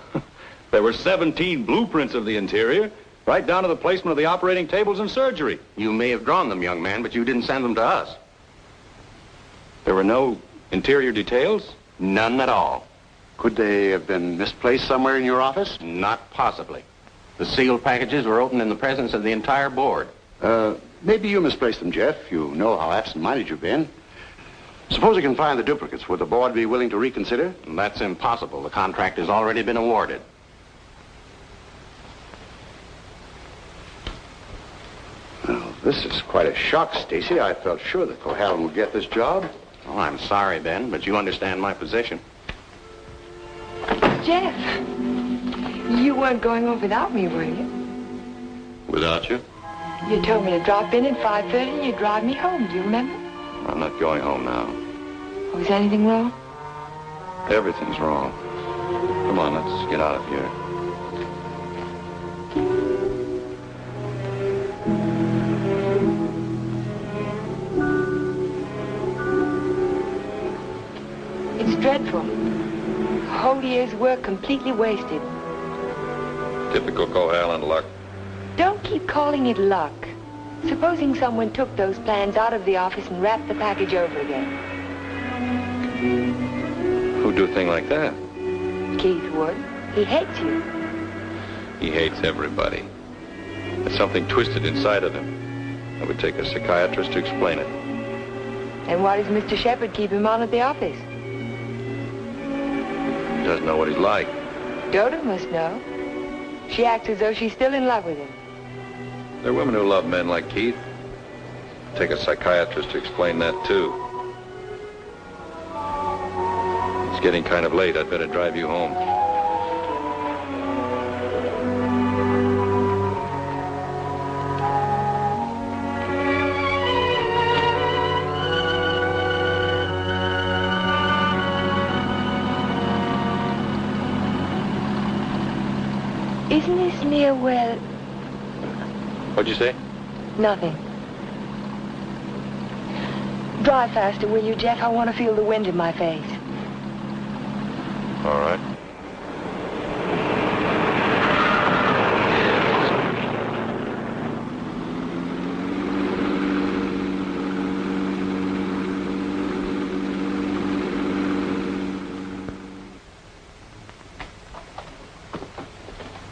There were 17 blueprints of the interior, right down to the placement of the operating tables and surgery. You may have drawn them, young man, but you didn't send them to us. There were no interior details? None at all. Could they have been misplaced somewhere in your office? Not possibly. The sealed packages were opened in the presence of the entire board. Maybe you misplaced them, Jeff. You know how absent-minded you've been. Suppose you can find the duplicates. Would the board be willing to reconsider? That's impossible. The contract has already been awarded. Well, this is quite a shock, Stacy. I felt sure that Cohalan would get this job. Oh, I'm sorry, Ben, but you understand my position. Jeff, you weren't going home without me, were you? Without you? You told me to drop in at 5:30 and you'd drive me home. Do you remember? I'm not going home now. Was anything wrong? Everything's wrong. Come on, let's get out of here. It's dreadful. A whole year's work completely wasted. Typical Cohalan luck. Don't keep calling it luck. Supposing someone took those plans out of the office and wrapped the package over again. Who'd do a thing like that? Keith would. He hates you. He hates everybody. There's something twisted inside of him. It would take a psychiatrist to explain it. And why does Mr. Shepard keep him on at the office? He doesn't know what he's like. Dodo must know. She acts as though she's still in love with him. There are women who love men like Keith. Take a psychiatrist to explain that, too. It's getting kind of late. I'd better drive you home. Isn't this near where... What'd you say? Nothing. Drive faster, will you, Jeff? I want to feel the wind in my face. All right.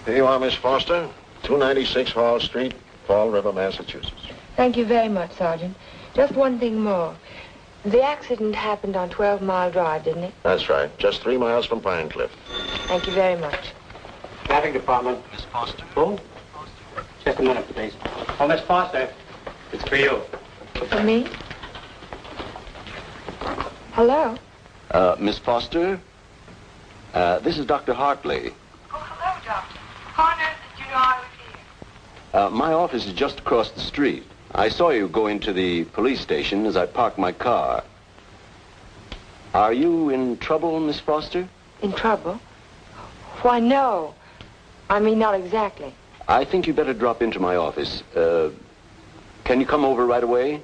Here you are, Miss Foster. 296 Hall Street, Fall River, Massachusetts. Thank you very much, Sergeant. Just one thing more. The accident happened on 12 Mile Drive, didn't it? That's right. Just 3 miles from Pine Cliff. Thank you very much. Traffic department. Miss Foster. Who? Just a minute, please. Oh, Miss Foster. It's for you. For me? Hello? Miss Foster? This is Dr. Hartley. Oh, hello, Doctor. How on earth did you know I was here? My office is just across the street. I saw you go into the police station as I parked my car. Are you in trouble, Miss Foster? In trouble? Why, no. I mean, not exactly. I think you better drop into my office. Can you come over right away?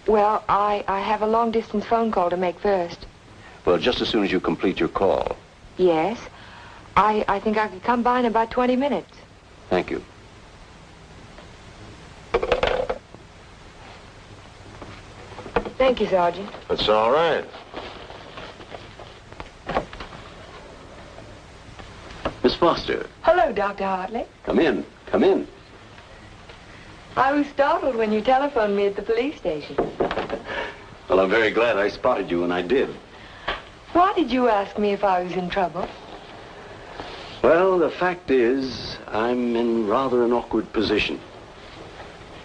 Well, I have a long-distance phone call to make first. Well, just as soon as you complete your call. Yes. I think I could come by in about 20 minutes. Thank you. Thank you, Sergeant. That's all right. Miss Foster. Hello, Dr. Hartley. Come in. Come in. I was startled when you telephoned me at the police station. Well, I'm very glad I spotted you when I did. Why did you ask me if I was in trouble? Well, the fact is, I'm in rather an awkward position.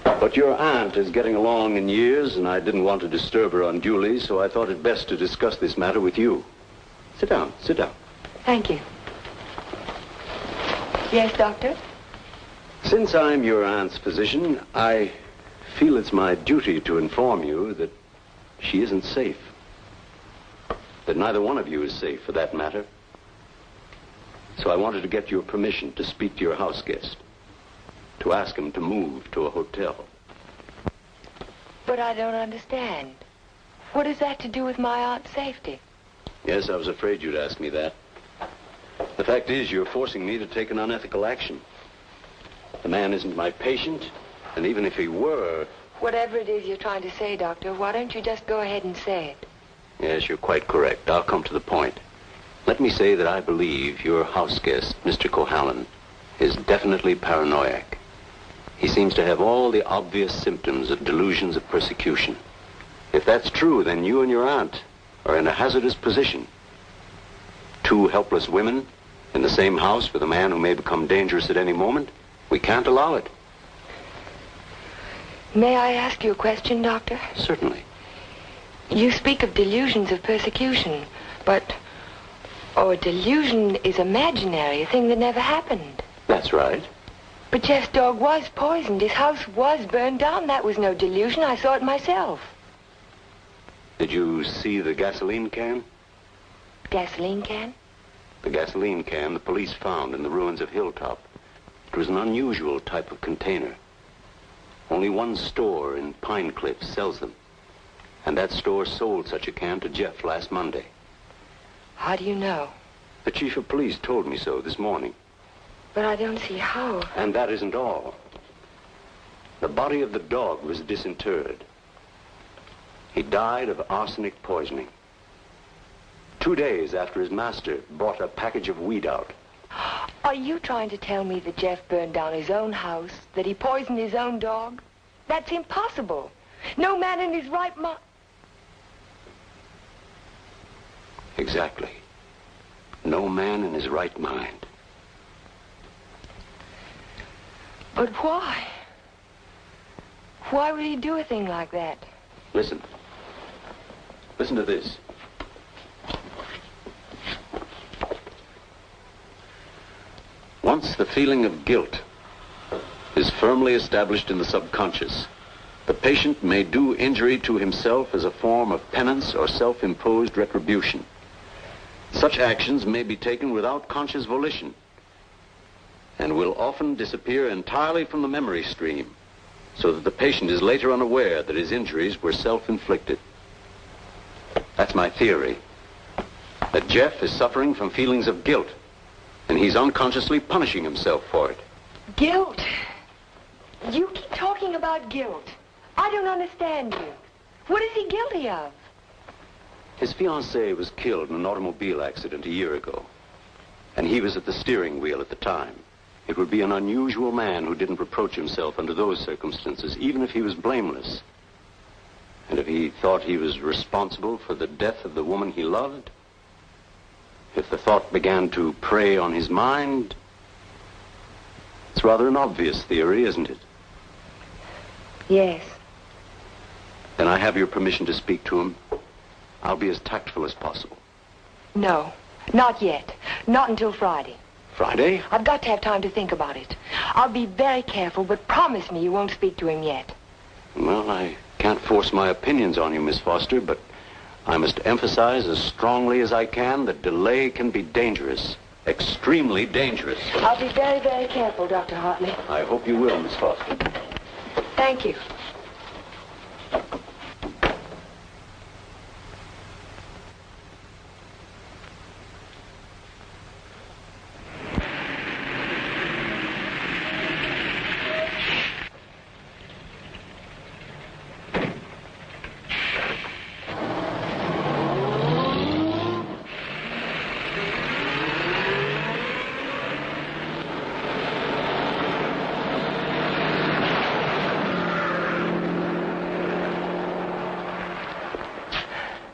But your aunt is getting along in years, and I didn't want to disturb her unduly, so I thought it best to discuss this matter with you. Sit down, sit down. Thank you. Yes, Doctor? Since I'm your aunt's physician, I feel it's my duty to inform you that she isn't safe. That neither one of you is safe, for that matter. So I wanted to get your permission to speak to your house guest, to ask him to move to a hotel. But I don't understand. What has that to do with my aunt's safety? Yes, I was afraid you'd ask me that. The fact is, you're forcing me to take an unethical action. The man isn't my patient, and even if he were... Whatever it is you're trying to say, Doctor, why don't you just go ahead and say it? Yes, you're quite correct. I'll come to the point. Let me say that I believe your house guest, Mr. Cohalan, is definitely paranoiac. He seems to have all the obvious symptoms of delusions of persecution. If that's true, then you and your aunt are in a hazardous position. Two helpless women in the same house with a man who may become dangerous at any moment. We can't allow it. May I ask you a question, Doctor? Certainly. You speak of delusions of persecution, but... Oh, a delusion is imaginary, a thing that never happened. That's right. But Jeff's dog was poisoned. His house was burned down. That was no delusion. I saw it myself. Did you see the gasoline can? Gasoline can? The gasoline can the police found in the ruins of Hilltop. It was an unusual type of container. Only one store in Pine Cliff sells them. And that store sold such a can to Jeff last Monday. How do you know? The chief of police told me so this morning. But I don't see how. And that isn't all. The body of the dog was disinterred. He died of arsenic poisoning. 2 days after his master brought a package of weed out. Are you trying to tell me that Jeff burned down his own house, that he poisoned his own dog? That's impossible. No man in his right mind... Exactly. No man in his right mind. But why? Why would he do a thing like that? Listen. Listen to this. Once the feeling of guilt is firmly established in the subconscious, the patient may do injury to himself as a form of penance or self-imposed retribution. Such actions may be taken without conscious volition and will often disappear entirely from the memory stream, so that the patient is later unaware that his injuries were self-inflicted. That's my theory, that Jeff is suffering from feelings of guilt, and he's unconsciously punishing himself for it. Guilt? You keep talking about guilt. I don't understand you. What is he guilty of? His fiancée was killed in an automobile accident a year ago, and he was at the steering wheel at the time. It would be an unusual man who didn't reproach himself under those circumstances, even if he was blameless. And if he thought he was responsible for the death of the woman he loved, if the thought began to prey on his mind, it's rather an obvious theory, isn't it? Yes. Then I have your permission to speak to him. I'll be as tactful as possible. No, not yet. Not until Friday. Friday? I've got to have time to think about it. I'll be very careful, but promise me you won't speak to him yet. Well, I can't force my opinions on you, Miss Foster, but I must emphasize as strongly as I can that delay can be dangerous. Extremely dangerous. I'll be very, very careful, Dr. Hartley. I hope you will, Miss Foster. Thank you.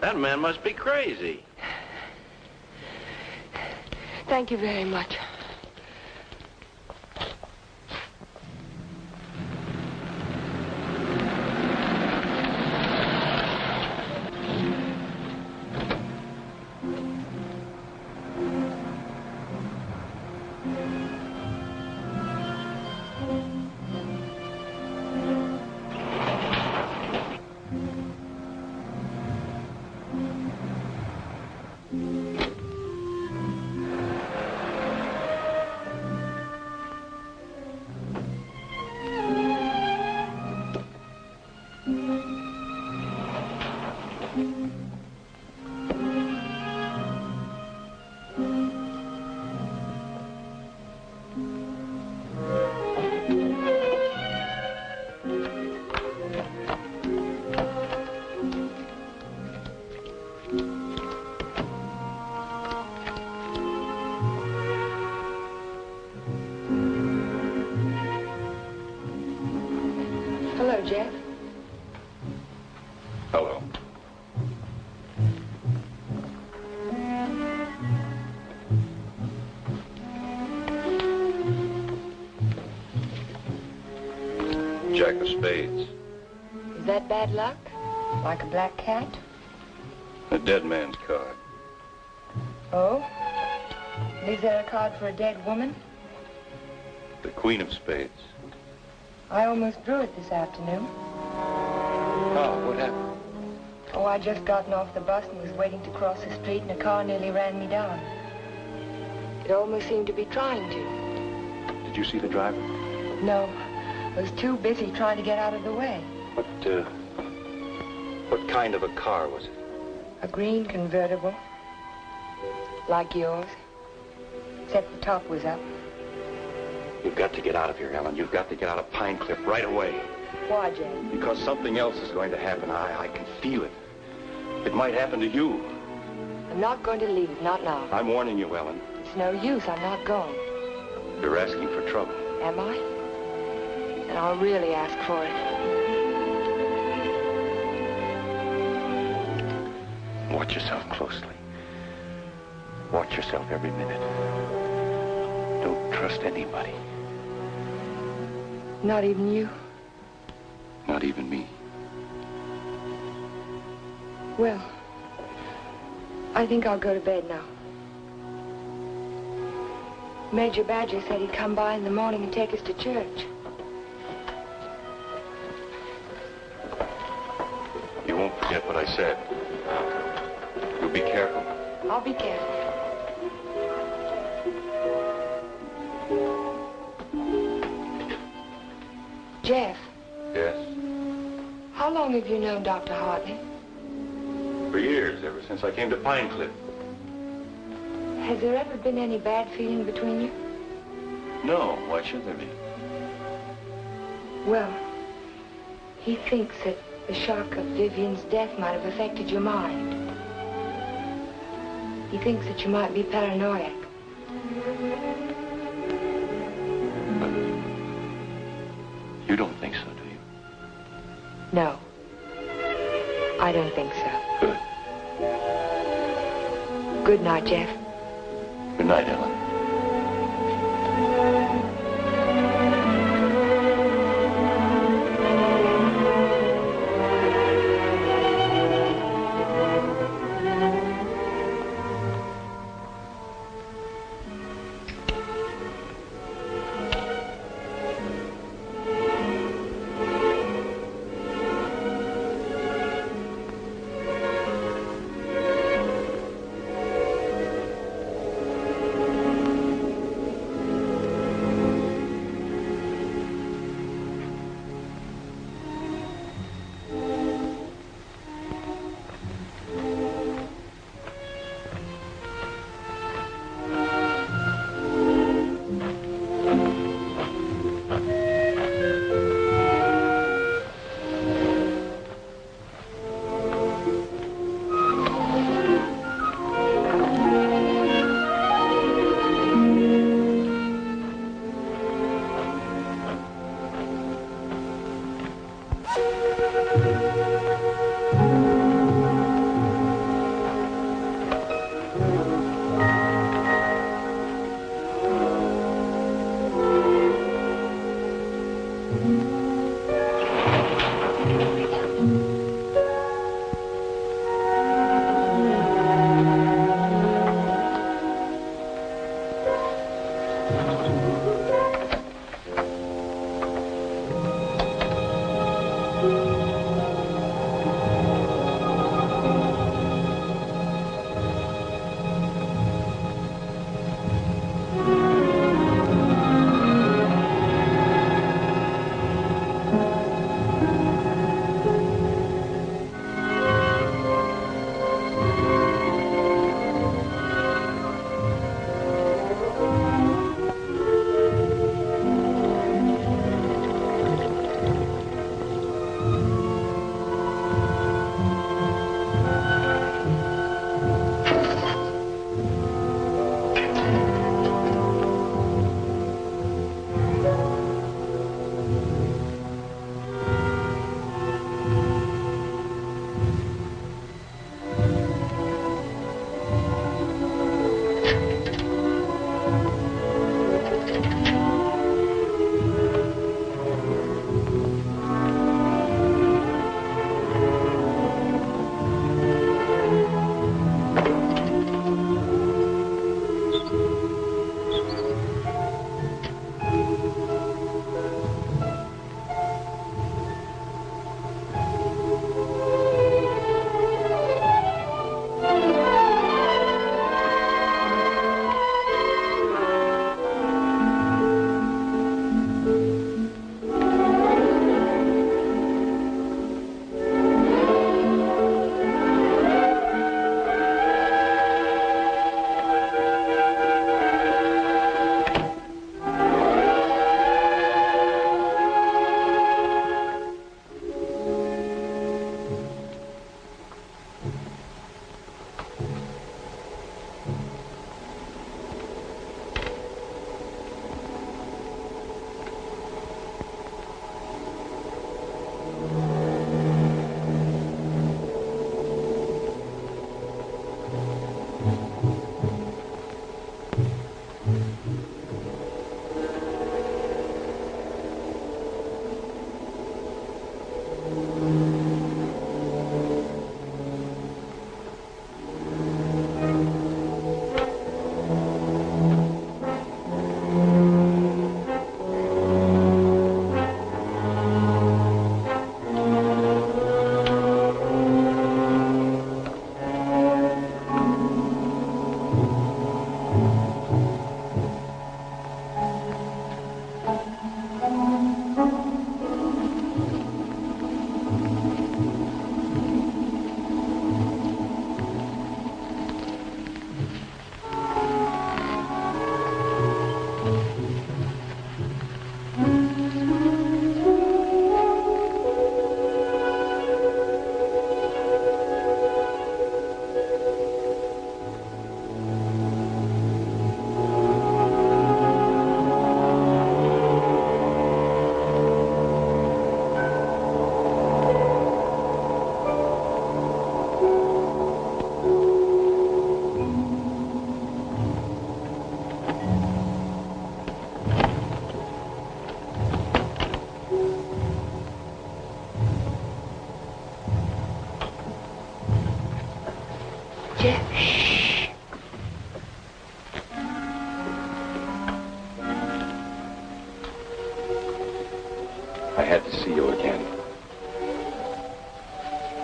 That man must be crazy. Thank you very much. Hello, Jeff. Hello. Jack of spades. Is that bad luck? Like a black cat? A dead man's card. Oh? Is there a card for a dead woman? The queen of spades. I almost drew it this afternoon. Oh, what happened? Oh, I just gotten off the bus and was waiting to cross the street and a car nearly ran me down. It almost seemed to be trying to. Did you see the driver? No. I was too busy trying to get out of the way. What kind of a car was it? A green convertible. Like yours. Except the top was up. You've got to get out of here, Ellen. You've got to get out of Pine Cliff right away. Why, Jane? Because something else is going to happen. I can feel it. It might happen to you. I'm not going to leave, not now. I'm warning you, Ellen. It's no use, I'm not going. You're asking for trouble. Am I? Then I'll really ask for it. Watch yourself closely. Watch yourself every minute. Don't trust anybody. Not even you? Not even me. Well, I think I'll go to bed now. Major Badger said he'd come by in the morning and take us to church. You won't forget what I said. You'll be careful. I'll be careful. Jeff. Yes? How long have you known Dr. Hartley? For years, ever since I came to Pine Cliff. Has there ever been any bad feeling between you? No, why should there be? Well, he thinks that the shock of Vivian's death might have affected your mind. He thinks that you might be paranoid. You don't think so, do you? No. I don't think so. Good. Good night, Jeff. Good night, Ellen.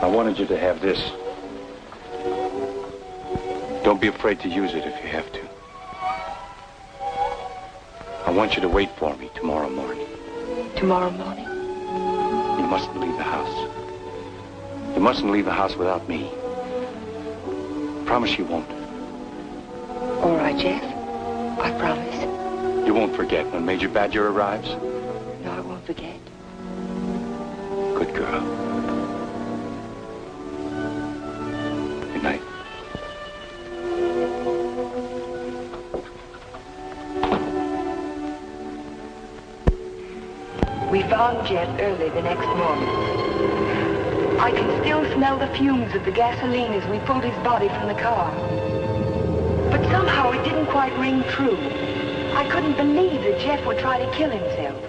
I wanted you to have this. Don't be afraid to use it if you have to. I want you to wait for me tomorrow morning. Tomorrow morning? You mustn't leave the house. You mustn't leave the house without me. Promise you won't. All right, Jeff. I promise. You won't forget when Major Badger arrives? No, I won't forget. Good girl. Good night. We found Jeff early the next morning. I can still smell the fumes of the gasoline as we pulled his body from the car. But somehow it didn't quite ring true. I couldn't believe that Jeff would try to kill himself.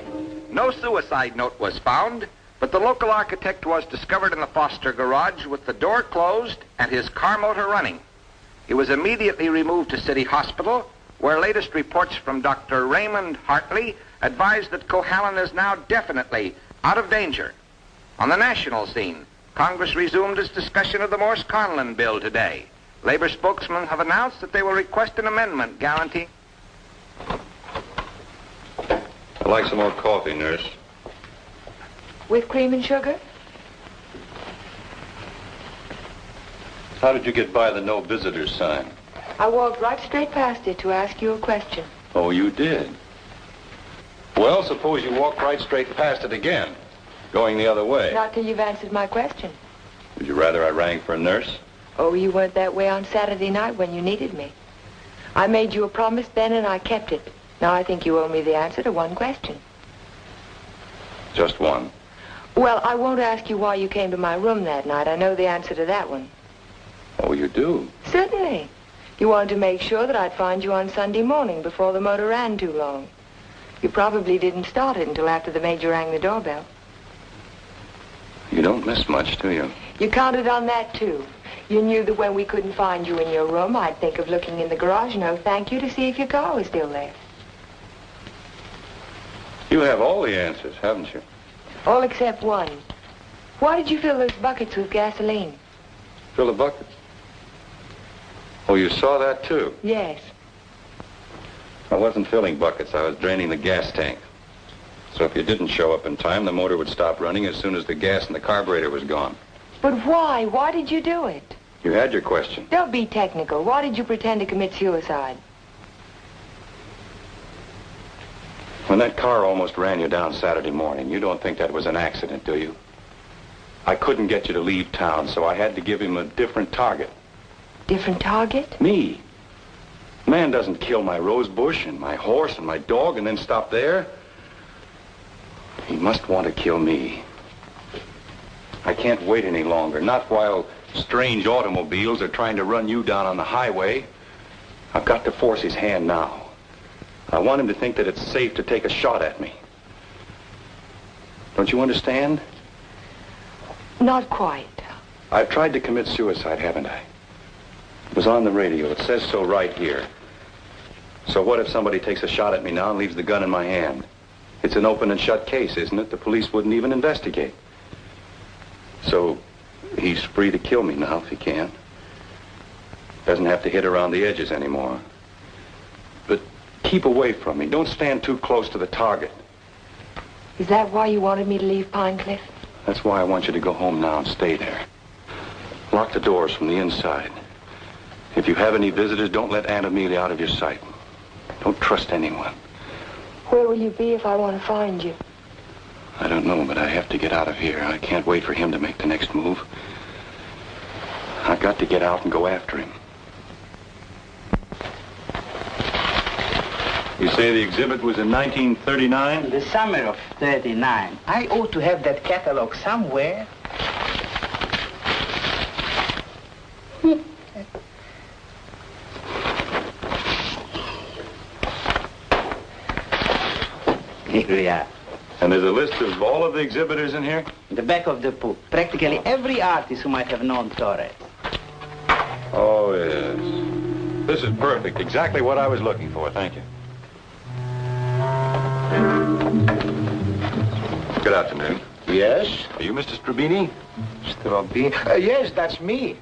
No suicide note was found, but the local architect was discovered in the Foster garage with the door closed and his car motor running. He was immediately removed to City Hospital, where latest reports from Dr. Raymond Hartley advised that Cohalan is now definitely out of danger. On the national scene, Congress resumed its discussion of the Morse-Conlon bill today. Labor spokesmen have announced that they will request an amendment guaranteeing... I'd like some more coffee, nurse. With cream and sugar? How did you get by the no visitors sign? I walked right straight past it to ask you a question. Oh, you did? Well, suppose you walk right straight past it again, going the other way. Not till you've answered my question. Would you rather I rang for a nurse? Oh, you weren't that way on Saturday night when you needed me. I made you a promise then and I kept it. Now I think you owe me the answer to one question. Just one. Well, I won't ask you why you came to my room that night. I know the answer to that one. Oh, you do? Certainly. You wanted to make sure that I'd find you on Sunday morning before the motor ran too long. You probably didn't start it until after the major rang the doorbell. You don't miss much, do you? You counted on that, too. You knew that when we couldn't find you in your room, I'd think of looking in the garage, no thank you, to see if your car was still there. You have all the answers, haven't you? All except one. Why did you fill those buckets with gasoline? Fill the buckets? Oh, you saw that, too? Yes. I wasn't filling buckets. I was draining the gas tank. So if you didn't show up in time, the motor would stop running as soon as the gas in the carburetor was gone. But why? Why did you do it? You had your question. Don't be technical. Why did you pretend to commit suicide? When that car almost ran you down Saturday morning, you don't think that was an accident, do you? I couldn't get you to leave town, so I had to give him a different target. Different target? Me. Man doesn't kill my rose bush and my horse and my dog and then stop there. He must want to kill me. I can't wait any longer, not while strange automobiles are trying to run you down on the highway. I've got to force his hand now. I want him to think that it's safe to take a shot at me. Don't you understand? Not quite. I've tried to commit suicide, haven't I? It was on the radio. It says so right here. So what if somebody takes a shot at me now and leaves the gun in my hand? It's an open and shut case, isn't it? The police wouldn't even investigate. So he's free to kill me now if he can. Doesn't have to hit around the edges anymore. But keep away from me. Don't stand too close to the target. Is that why you wanted me to leave Pine Cliff? That's why I want you to go home now and stay there. Lock the doors from the inside. If you have any visitors, don't let Aunt Amelia out of your sight. Don't trust anyone. Where will you be if I want to find you? I don't know, but I have to get out of here. I can't wait for him to make the next move. I've got to get out and go after him. You say the exhibit was in 1939? The summer of 39. I ought to have that catalog somewhere. Here we are. And there's a list of all of the exhibitors in here? In the back of the book. Practically every artist who might have known Torres. Oh, yes. This is perfect. Exactly what I was looking for. Thank you. Good afternoon. Yes? Are you Mr. Strabini? Strabini? Yes, that's me.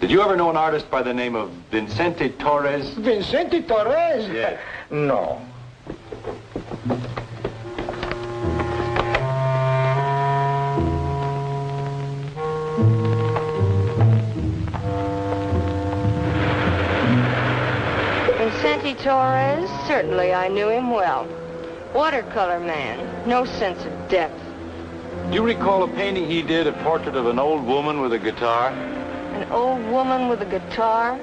Did you ever know an artist by the name of Vincente Torres? Vincente Torres? Yes. No. Vincente Torres? Certainly I knew him well. Watercolor man. No sense of depth. Do you recall a painting he did, a portrait of an old woman with a guitar? An old woman with a guitar?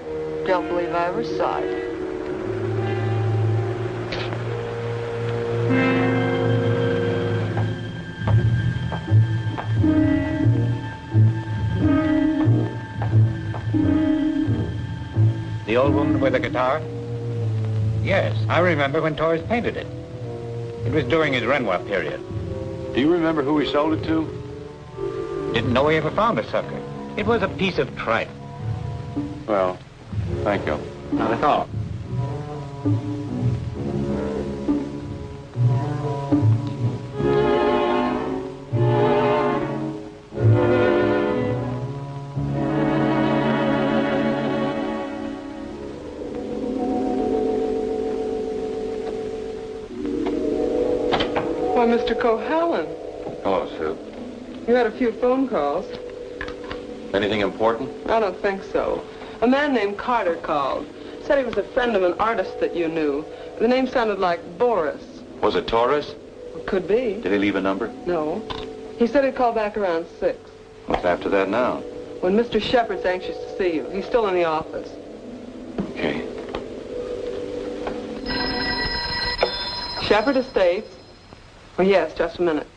Don't believe I ever saw it. The old woman with the guitar? Yes, I remember when Torres painted it. It was during his Renoir period. Do you remember who he sold it to? Didn't know he ever found a sucker. It was a piece of tripe. Well, thank you. Not at all. Why, Mr. Cohalan, Hello, Sue. you had a few phone calls. Anything important? I don't think so. A man named Carter called. Said he was a friend of an artist that you knew. The name sounded like Boris. Was it Torres? Could be. Did he leave a number? No. He said he'd call back around 6. What's after that now? When Mr. Shepard's anxious to see you. He's still in the office. Okay. Shepard Estates. Oh, yes, just a minute.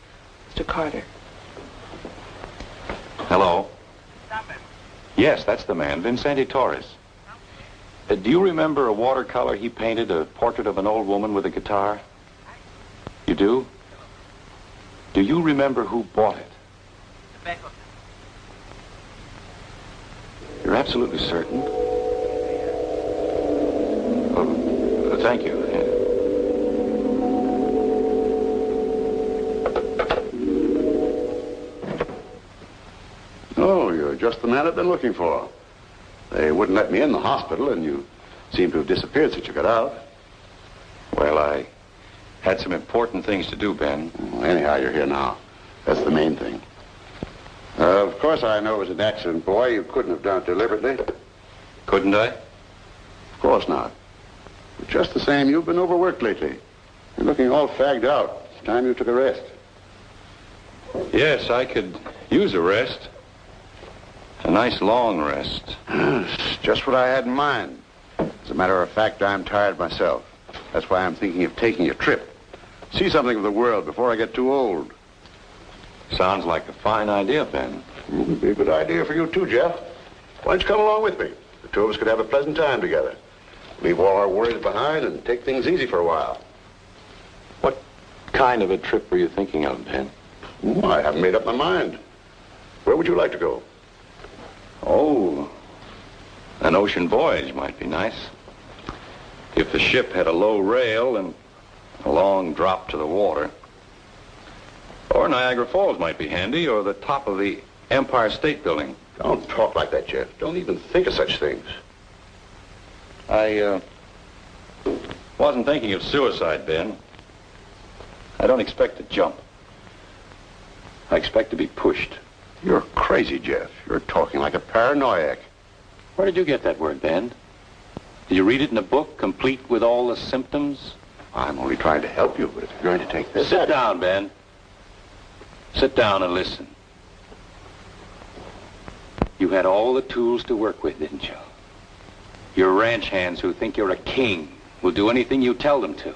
Mr. Carter. Hello? Yes, that's the man, Vincente Torres. Do you remember a watercolor he painted, a portrait of an old woman with a guitar? You do? Do you remember who bought it? You're absolutely certain? Oh, thank you. Oh, you're just the man I've been looking for. They wouldn't let me in the hospital, and you seem to have disappeared since you got out. Well, I had some important things to do, Ben. Well, anyhow, you're here now. That's the main thing. Of course, I know it was an accident, boy. You couldn't have done it deliberately. Couldn't I? Of course not. But just the same, you've been overworked lately. You're looking all fagged out. It's time you took a rest. Yes, I could use a rest. A nice long rest. It's just what I had in mind. As a matter of fact, I'm tired myself. That's why I'm thinking of taking a trip. See something of the world before I get too old. Sounds like a fine idea, Ben. It'd be a good idea for you too, Jeff. Why don't you come along with me? The two of us could have a pleasant time together. Leave all our worries behind and take things easy for a while. What kind of a trip were you thinking of, Ben? Well, I haven't made up my mind. Where would you like to go? Oh, an ocean voyage might be nice. If the ship had a low rail and a long drop to the water. Or Niagara Falls might be handy, or the top of the Empire State Building. Don't talk like that, Jeff. Don't even think of such things. I wasn't thinking of suicide, Ben. I don't expect to jump. I expect to be pushed. You're crazy, Jeff. You're talking like a paranoiac. Where did you get that word, Ben? Did you read it in a book, complete with all the symptoms? I'm only trying to help you, but if you're going to take this... Sit down, Ben. Sit down and listen. You had all the tools to work with, didn't you? Your ranch hands who think you're a king will do anything you tell them to.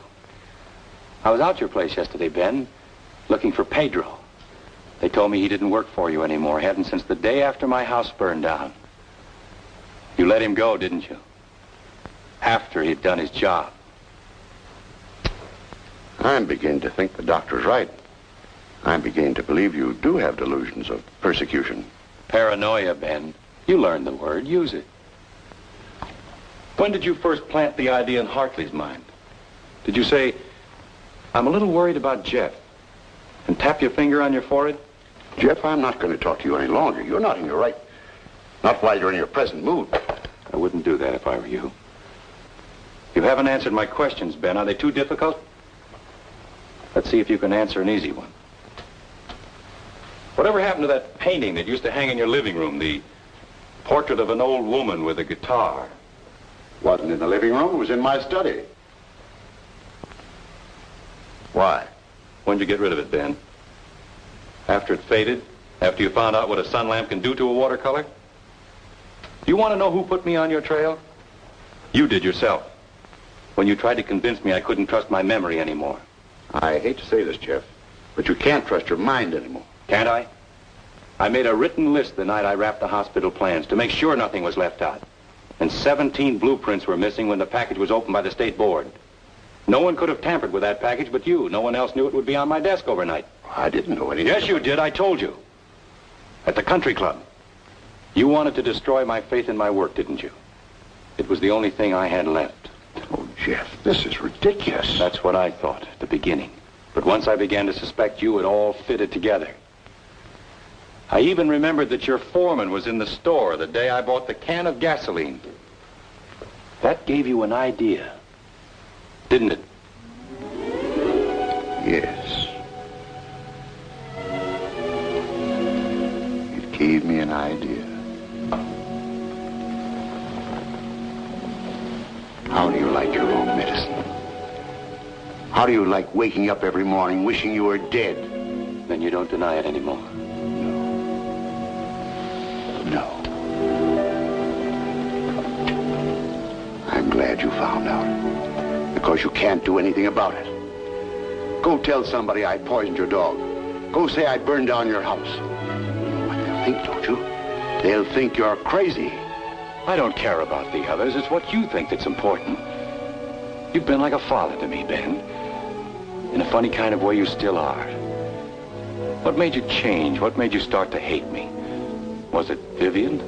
I was out your place yesterday, Ben, looking for Pedro. They told me he didn't work for you anymore. Hadn't since the day after my house burned down. You let him go, didn't you? After he'd done his job. I'm beginning to think the doctor's right. I'm beginning to believe you do have delusions of persecution. Paranoia, Ben. You learned the word. Use it. When did you first plant the idea in Hartley's mind? Did you say, I'm a little worried about Jeff? And tap your finger on your forehead? Jeff, I'm not going to talk to you any longer. You're not in your right. Not while you're in your present mood. I wouldn't do that if I were you. You haven't answered my questions, Ben. Are they too difficult? Let's see if you can answer an easy one. Whatever happened to that painting that used to hang in your living room, the portrait of an old woman with a guitar? Wasn't in the living room. It was in my study. Why? When'd you get rid of it, Ben? After it faded? After you found out what a sun lamp can do to a watercolor? Do you want to know who put me on your trail? You did yourself. When you tried to convince me I couldn't trust my memory anymore. I hate to say this, Jeff, but you can't trust your mind anymore. Can't I? I made a written list the night I wrapped the hospital plans to make sure nothing was left out. And 17 blueprints were missing when the package was opened by the state board. No one could have tampered with that package but you. No one else knew it would be on my desk overnight. I didn't know anything. Yes, you did. I told you. At the country club. You wanted to destroy my faith in my work, didn't you? It was the only thing I had left. Oh, Jeff, this is ridiculous. That's what I thought at the beginning. But once I began to suspect you, it all fitted together. I even remembered that your foreman was in the store the day I bought the can of gasoline. That gave you an idea, didn't it? Yes. It gave me an idea. How do you like your own medicine? How do you like waking up every morning wishing you were dead? Then you don't deny it anymore. No. I'm glad you found out. Because you can't do anything about it. Go tell somebody I poisoned your dog. Go say I burned down your house. You know what they'll think, don't you? They'll think you're crazy. I don't care about the others. It's what you think that's important. You've been like a father to me, Ben. In a funny kind of way, you still are. What made you change? What made you start to hate me? Was it Vivian?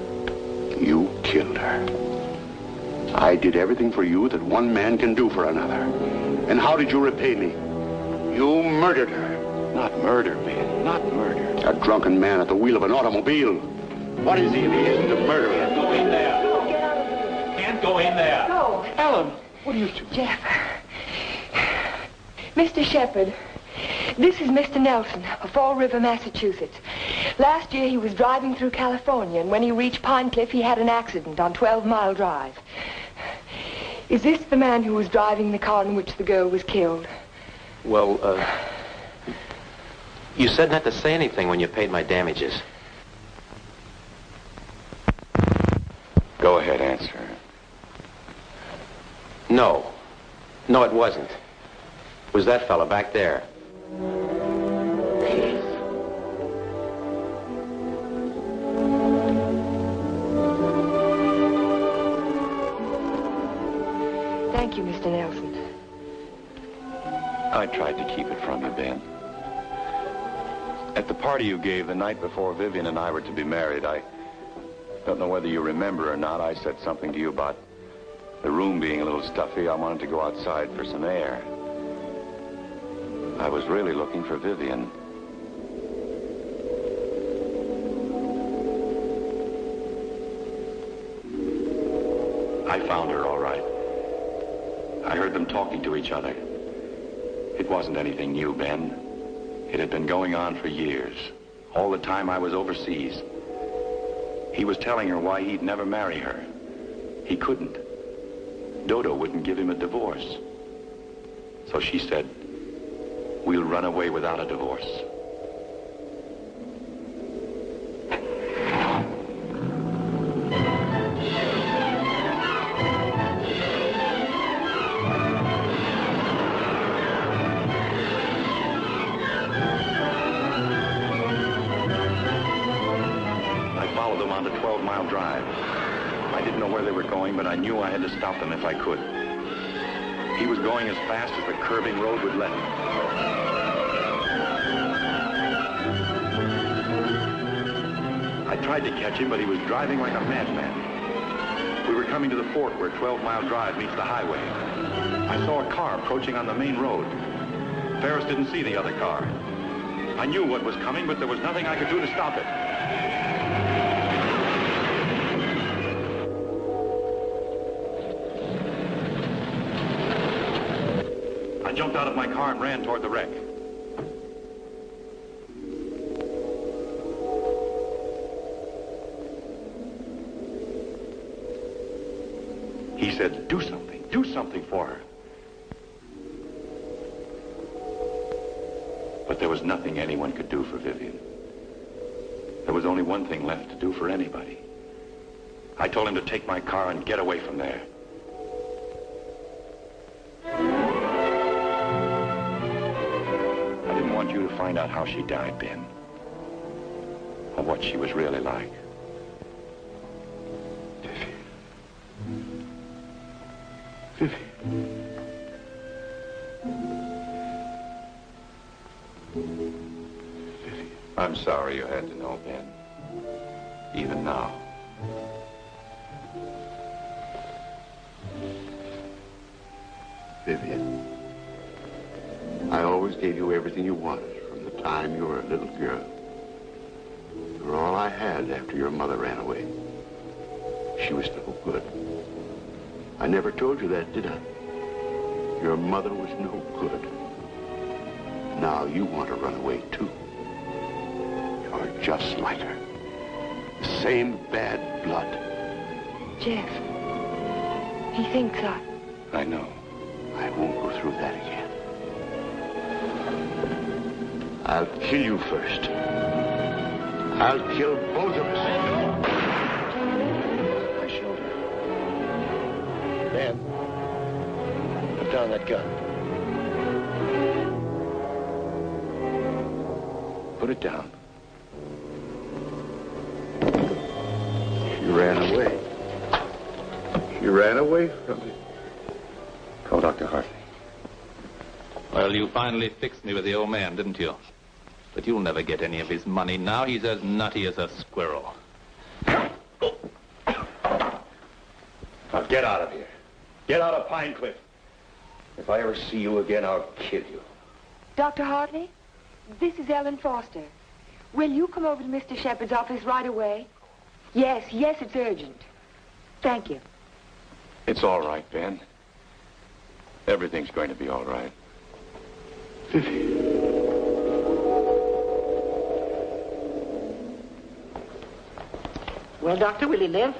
You killed her. I did everything for you that one man can do for another. And how did you repay me? You murdered her. Not murder, Ben. Not murder. A drunken man at the wheel of an automobile. What is he if he isn't a murderer? Can't go in there. Can't go in there. Go. Ellen, what are you doing? Jeff. Mr. Shepard, this is Mr. Nelson of Fall River, Massachusetts. Last year he was driving through California, and when he reached Pine Cliff, he had an accident on 12 Mile Drive. Is this the man who was driving the car in which the girl was killed? Well, you said not to say anything when you paid my damages. Go ahead, answer. No. No, it wasn't. It was that fella back there. Thank you, Mr. Nelson. I tried to keep it from you, Ben. At the party you gave the night before Vivian and I were to be married, I don't know whether you remember or not, I said something to you about the room being a little stuffy. I wanted to go outside for some air. I was really looking for Vivian. I found her, all right. I heard them talking to each other. It wasn't anything new, Ben. It had been going on for years. All the time I was overseas. He was telling her why he'd never marry her. He couldn't. Dodo wouldn't give him a divorce. So she said, we'll run away without a divorce. On the 12-mile drive. I didn't know where they were going, but I knew I had to stop them if I could. He was going as fast as the curving road would let him. I tried to catch him, but he was driving like a madman. We were coming to the fork where 12-mile drive meets the highway. I saw a car approaching on the main road. Ferris didn't see the other car. I knew what was coming, but there was nothing I could do to stop it. I jumped out of my car and ran toward the wreck. He said, do something for her. But there was nothing anyone could do for Vivian. There was only one thing left to do for anybody. I told him to take my car and get away from there. I didn't want you to find out how she died, Ben, or what she was really like. I'm sorry you had to know, Ben. Even now. Vivian, I always gave you everything you wanted from the time you were a little girl. You were all I had after your mother ran away. She was no good. I never told you that, did I? Your mother was no good. Now you want to run away, too. You're just like her. The same bad blood. Jeff, he thinks I know. I won't go through that again. I'll kill you first. I'll kill both of us. My shoulder. Ben, put down that gun. Put it down. She ran away. She ran away from me. Call Dr. Hartley. Well, you finally fixed me with the old man, didn't you? But you'll never get any of his money now. He's as nutty as a squirrel. Now get out of here. Get out of Pine Cliff. If I ever see you again, I'll kill you. Dr. Hartley, this is Ellen Foster. Will you come over to Mr. Shepard's office right away? Yes, it's urgent. Thank you. It's all right, Ben. Everything's going to be all right. Well, Doctor, will he live?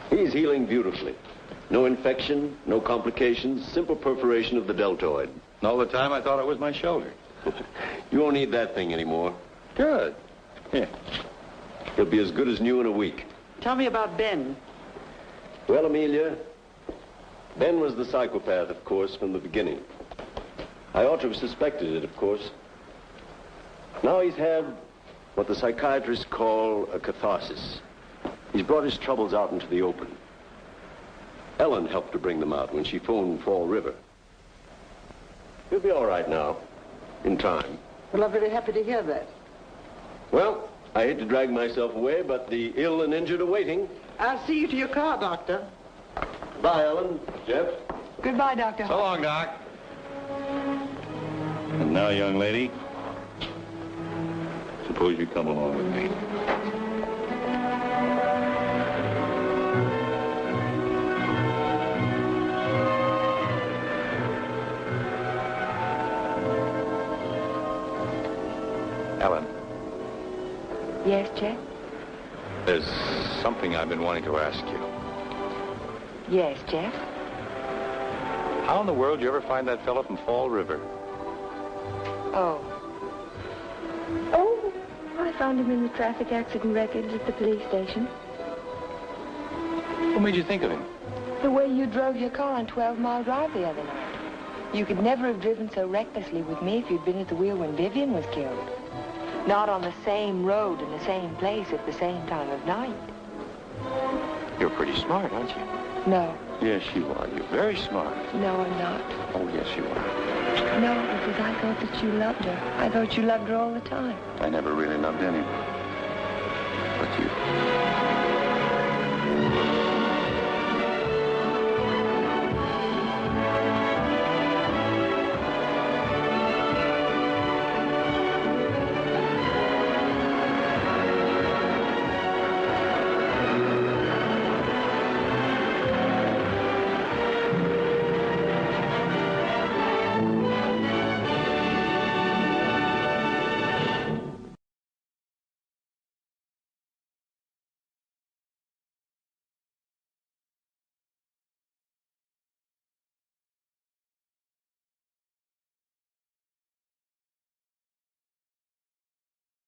He's healing beautifully. No infection, no complications, simple perforation of the deltoid. And all the time I thought it was my shoulder. You won't need that thing anymore. Good. Here. He'll be as good as new in a week. Tell me about Ben. Well, Amelia, Ben was the psychopath, of course, from the beginning. I ought to have suspected it, of course. Now he's had what the psychiatrists call a catharsis. He's brought his troubles out into the open. Ellen helped to bring them out when she phoned Fall River. He'll be all right now, in time. Well, I'm very happy to hear that. Well, I hate to drag myself away, but the ill and injured are waiting. I'll see you to your car, Doctor. Bye, Ellen. Jeff? Goodbye, Dr. So long, Doc. And now, young lady, suppose you come along with me. Ellen. Yes, Jeff? There's something I've been wanting to ask you. Yes, Jeff? How in the world did you ever find that fellow from Fall River? Oh, I found him in the traffic accident records at the police station. What made you think of him? The way you drove your car on 12 Mile Drive the other night. You could never have driven so recklessly with me if you'd been at the wheel when Vivian was killed. Not on the same road in the same place at the same time of night. You're pretty smart, aren't you? No. Yes, you are. You're very smart. No, I'm not. Oh, yes, you are. No, because I thought that you loved her. I thought you loved her all the time. I never really loved anyone.